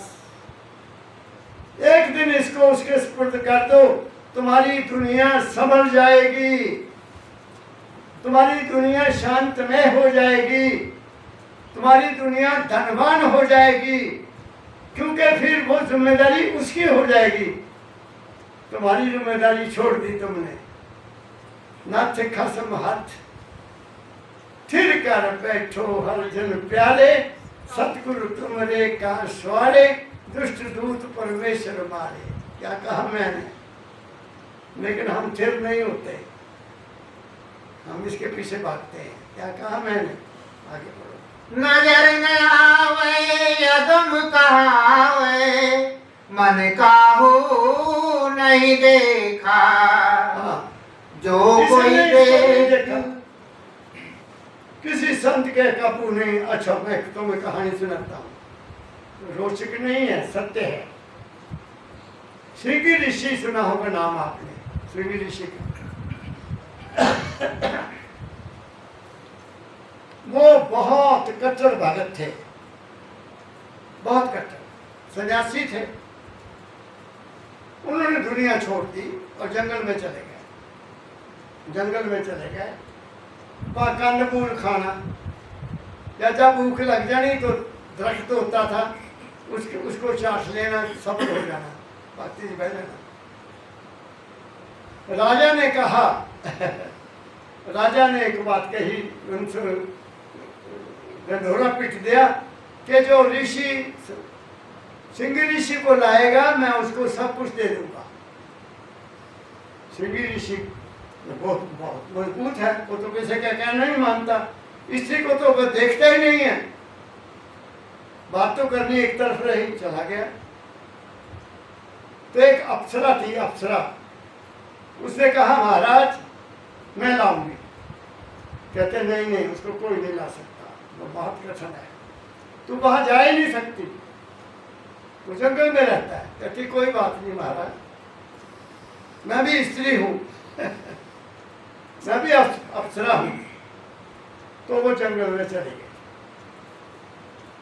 एक दिन इसको उसके सुपुर्द कर दो, तुम्हारी दुनिया संभल जाएगी, तुम्हारी दुनिया शांतमय हो जाएगी, तुम्हारी दुनिया धनवान हो जाएगी। क्योंकि फिर वो जिम्मेदारी उसकी हो जाएगी। तुम्हारी जिम्मेदारी छोड़ दी तुमने। नथ खसम हाथ थिर कर बैठो हर जन प्यारे, सतगुरु तुमरे का स्वारे, दुष्ट दूत परमेश्वर मारे। क्या कहा मैंने? लेकिन हम थिर नहीं होते, हम इसके पीछे भागते हैं। क्या कहा मैंने? आगे बढ़ो। नजर न आवे अगम कहावे, मन काहू नहीं देखा, हाँ, जो किसी कोई ने इसको नहीं देखा। देख किसी संत के काबू नहीं। अच्छा, मैं तुम्हें कहानी सुनाता हूँ, रोचक नहीं है, सत्य है। श्रृंगी ऋषि सुना होगा नाम आपने, श्रृंगी ऋषि का। वो बहुत कट्टर भगत थे, बहुत कट्टर सन्यासी थे। उन्होंने दुनिया छोड़ दी और जंगल में चले गए। जंगल में चले गए, वहाँ कंदमूल खाना, या जब भूख लग जानी तो दरख्त होता था, उसको चाट लेना, सब्र हो जाना, भक्ति बह जाना। राजा ने कहा राजा ने एक बात कही, उनसे ढोरा पीट दिया कि जो ऋषि श्रृंगी ऋषि को लाएगा मैं उसको सब कुछ दे दूंगा। श्रृंगी ऋषि बहुत बहुत मजबूत है, वो तो किसी का कहना नहीं मानता, स्त्री को तो वो देखता ही नहीं है। बात तो करनी एक तरफ रही, चला गया। तो एक अप्सरा थी, अप्सरा, उसने कहा महाराज मैं लाऊंगी। कहते नहीं नहीं, उसको कोई नहीं ला सकता, वो बहुत कठिन है, तू वहां जा ही नहीं सकती, वो जंगल में रहता है। कहती कोई बात नहीं महाराज, मैं भी स्त्री हूं मैं भी अप्सरा हूं। तो वो जंगल में चली गई,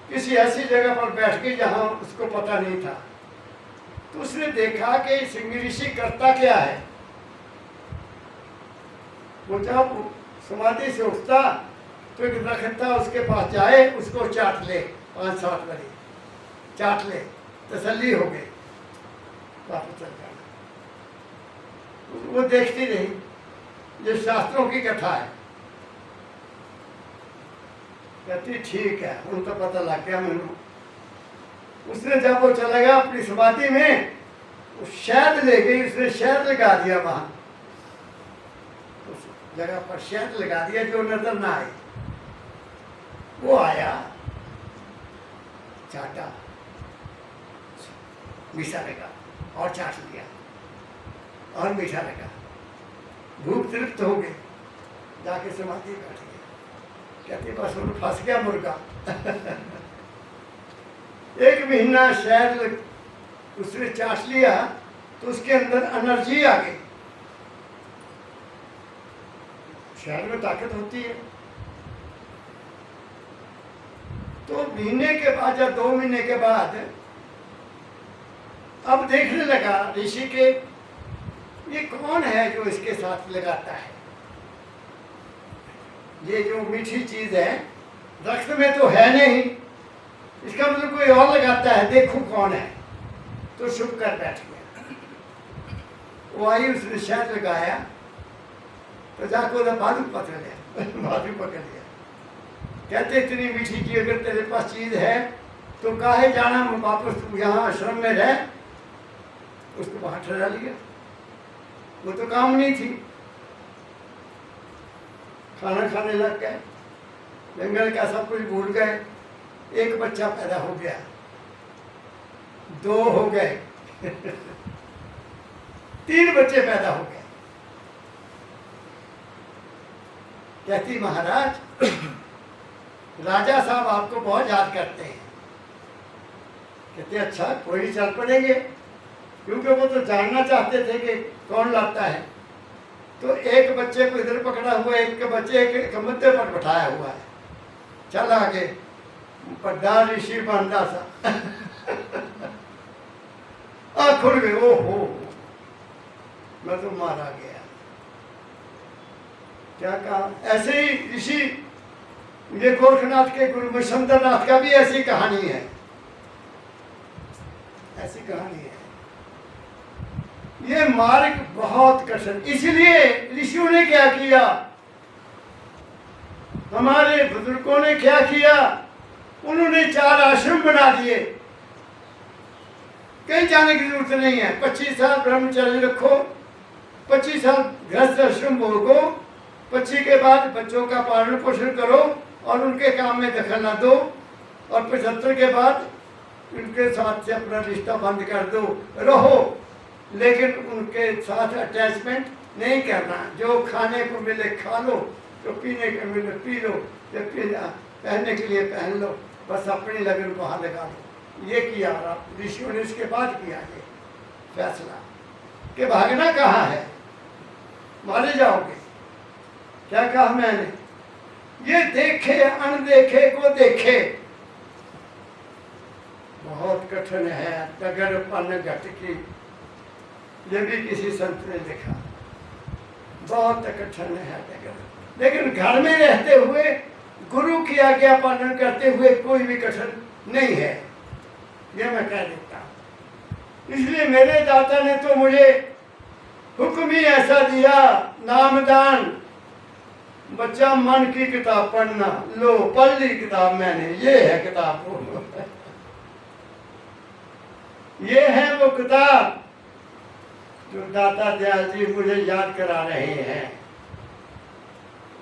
किसी ऐसी जगह पर बैठ गई जहां उसको पता नहीं था। तो उसने देखा कि श्रृंगी ऋषि करता क्या है। वो जब समाधि से उठता तो एक दरख्त था, उसके पास जाए, उसको चाट ले, 5-7 बारी चाट ले, तसल्ली हो गई, वापस चल जाना। वो देखती रही, ये शास्त्रों की कथा है। कहती ठीक है, उन तो पता लग गया मैंने। उसने जब वो चला गया अपनी समाधि में, शहद ले गई, उसने शहद लगा दिया वहां, उस जगह पर शहद लगा दिया जो नजर ना आए। वो आया, चाटा, मीठा लगा, और चाट लिया, और मीठा लगा, भूख तृप्त हो गई, जाके समाधि बैठ गया। कहती बस उन्हें फंस गया मुर्गा 1 महीना शहद उसने चाट लिया तो उसके अंदर एनर्जी आ गई। शहद में ताकत होती है। तो महीने के बाद या 2 महीने के बाद अब देखने लगा ऋषि के, ये कौन है जो इसके साथ लगाता है, ये जो मीठी चीज है दरख्त में तो है नहीं, इसका मतलब कोई और लगाता है, देखो कौन है। तो छुप कर बैठ गया। वो आई, उसने शहद लगाया तो जाकर उधर बाजू पकड़ लिया, बाजू पकड़ लिया। कहते इतनी मीठी चीज अगर तेरे पास चीज है तो काहे जाना, वापस तू यहाँ आश्रम में रह। उसको बाहर ठहरा लिया, वो तो काम नहीं थी। खाना खाने लग गए, जंगल का सब कुछ भूल गए। एक बच्चा पैदा हो गया, 2 हो गए 3 बच्चे पैदा हो गए। कहती महाराज राजा साहब आपको बहुत याद करते हैं। कहते अच्छा, कोई चल पड़ेंगे, क्योंकि वो तो जानना चाहते थे कि कौन लाता है। तो एक बच्चे को इधर पकड़ा हुआ है, एक बच्चे एक कमरे पर बैठाया हुआ है। चल आगे, बड़ा ऋषि बंदा सा आँख खुल गई, ओहो मैं तो मारा गया। क्या कहा, ऐसे ही ऋषि, ये गोरखनाथ के गुरु मशंदरनाथ का भी ऐसी कहानी है, ऐसी कहानी है। ये मार्ग बहुत कठिन, इसलिए ऋषियों ने क्या किया, हमारे बुजुर्गों ने क्या किया, उन्होंने 4 आश्रम बना दिए। कहीं जाने की जरूरत नहीं है। 25 साल ब्रह्मचर्य रखो, 25 साल गृहस्थ आश्रम भोगो, 25 के बाद बच्चों का पालन पोषण करो और उनके काम में दखल न दो, और 75 के बाद उनके साथ से अपना रिश्ता बंद कर दो, रहो। लेकिन उनके साथ अटैचमेंट नहीं करना। जो खाने को मिले खा लो, जो पीने को मिले पी लो, जो पहनने के लिए पहन लो, बस अपनी लगन वहाँ लगा लो। ये किया ऋषियों ने इसके बाद किया ये फैसला कि भागना कहाँ है, मारे जाओगे। क्या कहा मैंने? ये देखे अनदेखे को देखे। बहुत कठिन है डगर पन घट की, ये भी किसी संत ने लिखा। बहुत कठिन है डगर, लेकिन घर में रहते हुए गुरु की आज्ञा पालन करते हुए कोई भी कठिन नहीं है, ये मैं कह देता हूँ। इसलिए मेरे दाता ने तो मुझे हुक्म ही ऐसा दिया, नामदान, बच्चा मन की किताब पढ़ना, लो पढ़ ली किताब मैंने, ये है किताब ये है वो किताब जो दाता दयाल जी मुझे याद करा रहे हैं।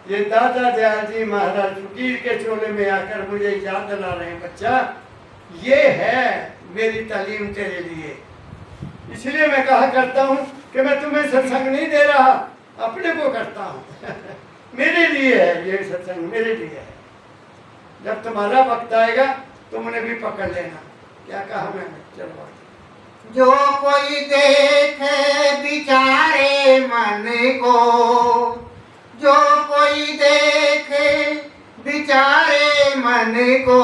ये दाता दयाल जी महाराज फकीर के चोले में आकर मुझे याद दिला रहे हैं, बच्चा ये है मेरी तालीम तेरे लिए। इसलिए मैं कहा करता हूँ कि मैं तुम्हें सत्संग नहीं दे रहा, अपने को करता हूँ मेरे लिए है ये सत्संग, मेरे लिए है। जब तुम्हारा वक्त आएगा तुमने भी पकड़ लेना। क्या कहा मैंने? चलो जो कोई देखे विचारे मन को, जो कोई देखे विचारे मन को,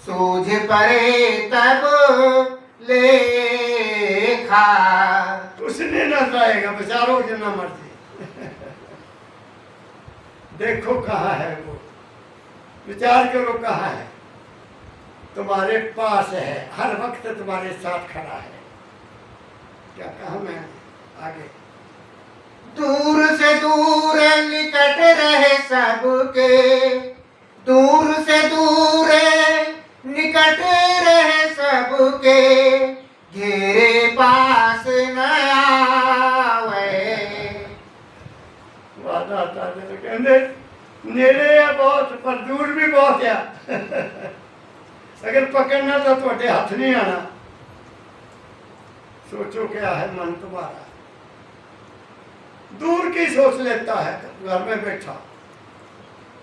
सूझ पड़े तब लेखा। उसने न जाएगा, विचारो जितना मर्जी देखो कहाँ है वो, विचार करो कहाँ है, तुम्हारे पास है, हर वक्त तुम्हारे साथ खड़ा है। क्या कहा मैं? आगे दूर से दूर निकट रहे सबके, दूर से दूर निकट रहे सबके, घेरे पास न आवे। वादा कहते नेड़े है बहुत पर दूर भी बहुत है अगर पकड़ना तो थोड़े हाथ नहीं आना। सोचो क्या है मन तुम्हारा, दूर की सोच लेता है, घर में बैठा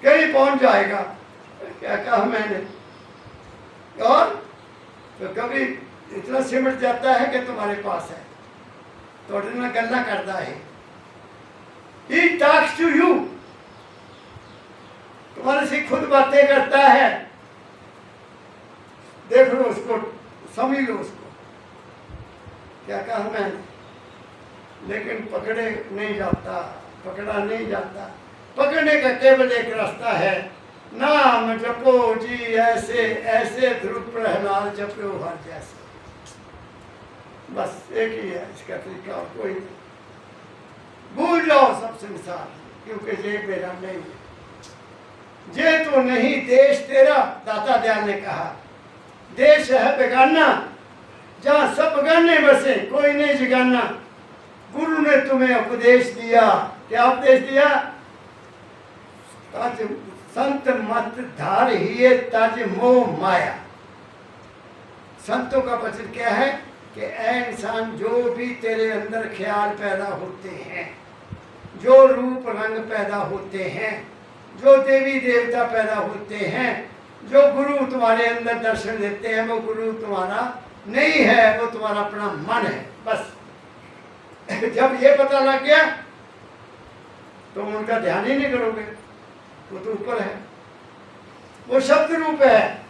कहीं पहुंच जाएगा। क्या कहा मैंने? और तो कभी इतना सिमट जाता है कि तुम्हारे पास है, थोड़े ना गल्ला करता है। He talks to you, तुम्हारे से खुद बातें करता है। देख लो उसको, समझ लो उसको। क्या कहा मैंने? लेकिन पकड़े नहीं जाता, पकड़ा नहीं जाता। पकड़ने का केवल एक रास्ता है, नाम जपो जी ऐसे ऐसे, ध्रुव प्रहलाद जपो हर जैसे। बस एक ही है इसका तरीका, और कोई नहीं। भूल जाओ सब संसार, क्योंकि ये मेरा नहीं है, ये तो नहीं देश तेरा। दाता दयाल ने कहा देश है बेगाना, जहाँ सब बेगाने बसे, कोई नहीं जगाना। गुरु ने तुम्हें उपदेश दिया, क्या उपदेश दिया? तज संत मत धार ही तज मोह माया। संतों का वचन क्या है कि ऐ इंसान, जो भी तेरे अंदर ख्याल पैदा होते हैं, जो रूप रंग पैदा होते हैं, जो देवी देवता पैदा होते हैं, जो गुरु तुम्हारे अंदर दर्शन देते हैं, वो गुरु तुम्हारा नहीं है, वो तुम्हारा अपना मन है। बस जब ये पता लग गया तुम उनका ध्यान ही नहीं करोगे, वो तो ऊपर है, वो शब्द रूप है।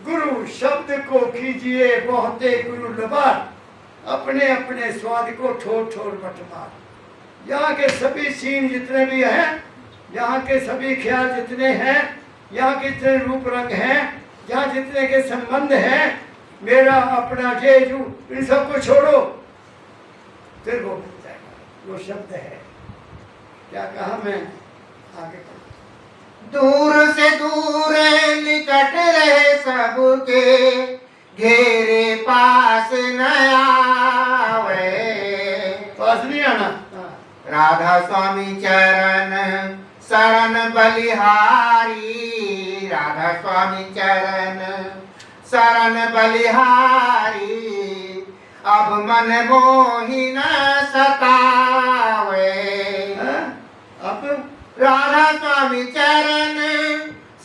गुरु शब्द को कीजिए बहुते गुरु लबार, अपने अपने स्वाद को ठोर ठोर बटमार। यहाँ के सभी सीन जितने भी हैं, यहाँ के सभी ख्याल जितने हैं, यहाँ के जितने रूप रंग हैं, यहाँ जितने के संबंध हैं, मेरा अपना जेजू, इन सबको छोड़ो, फिर वो मिल जाएगा। वो शब्द है। क्या कहा मैं? आगे दूर से दूर निकट रहे सबके, घेरे पास न आवे। पास नहीं आना। राधा स्वामी चरण शरण बलिहारी, राधा स्वामी चरण शरण बलिहारी। अब मन मोहि न सतावे। हाँ? अब राधा स्वामी चरण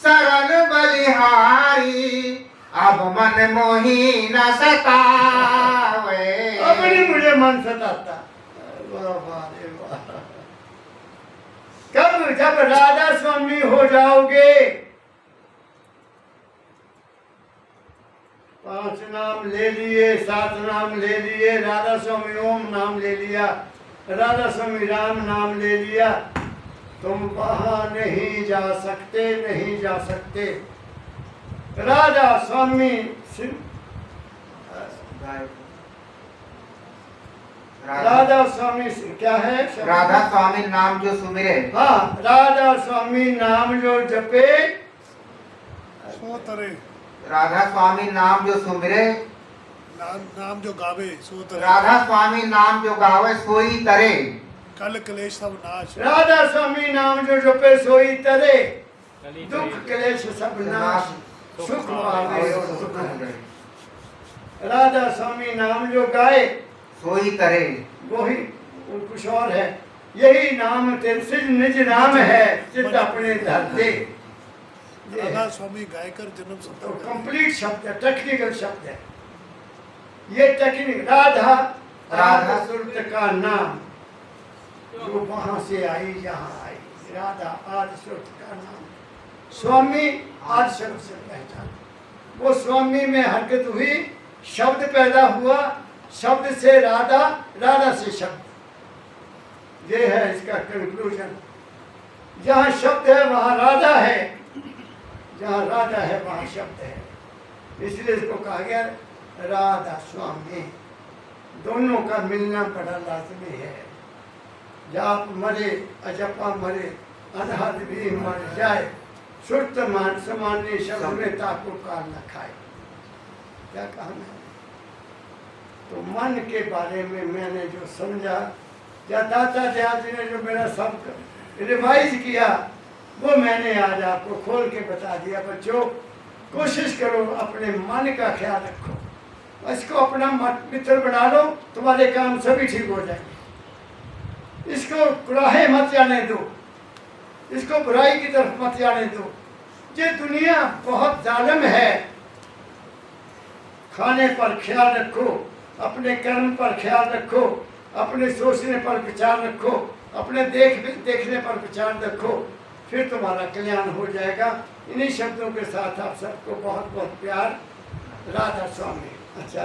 सरल बलिहारी, अब मन मोहि न सतावे। अब नहीं मुझे मन सताता। वाह वाह रे वाह। कब? जब राधा स्वामी हो जाओगे। 5 नाम ले लिए, 7 नाम ले लिए, राधा स्वामी ओम नाम ले लिया, राधा स्वामी राम नाम ले लिया, तुम वहां नहीं जा सकते, नहीं जा सकते। राधा स्वामी राधा स्वामी क्या है? राधा स्वामी नाम जो सुमिरे। हाँ, राधा स्वामी नाम जो जपे सो तरे, राधा स्वामी नाम जो सुमिरे, नाम जो गावे सो तरे, राधा स्वामी नाम जो गावे सोई तरे। कल कलेश सब नाश। राधा स्वामी नाम जो जपे सोई तरे, कली दुख कली क्लेश सब नाश, सुख पावे और सुख और है। राधा स्वामी नाम जो गाए सोई तरे। वही कुछ और है। यही नाम तेरे सिज निज नाम है, चित्त अपने धर दे। ये है। राधा स्वामी गायकर जन्म तो सत्तर। कंप्लीट शब्द है, टेक्निकल शब्द है ये। टेक्निक राधा, राधा सुरत का नाम जो वहां से आई यहाँ आई। राधा आदि सुरत का नाम, स्वामी आदि शब्द से पहचान। वो स्वामी में हरकत हुई, शब्द पैदा हुआ, शब्द से राधा, राधा से शब्द। ये है इसका कंक्लूजन। जहाँ शब्द है वहाँ राधा है, जहाँ राधा है वहाँ शब्द है। इसलिए इसको कहा गया राधा स्वामी। दोनों का मिलना बड़ा लाजमी है। जाप मरे अजपा मरे, अनाथ भी मर जाए, सुरत मान समान्य शब्द में ताको काल न खाए। क्या कहा मैंने? तो मन के बारे में मैंने जो समझा, या दाता दयाल जी ने जो मेरा सब रिवाइज किया, वो मैंने आज आपको खोल के बता दिया। बच्चों, कोशिश करो अपने मन का ख्याल रखो, इसको अपना मित्र बना लो, तुम्हारे काम सभी ठीक हो जाएंगे। इसको कुराहे मत जाने दो, इसको बुराई की तरफ मत जाने दो। ये दुनिया बहुत जालिम है। खाने पर ख्याल रखो, अपने कर्म पर ख्याल रखो, अपने सोचने पर विचार रखो, अपने देखने पर विचार रखो, फिर तुम्हारा कल्याण हो जाएगा। इन्हीं शब्दों के साथ आप सबको बहुत बहुत प्यार। राधा स्वामी। अच्छा।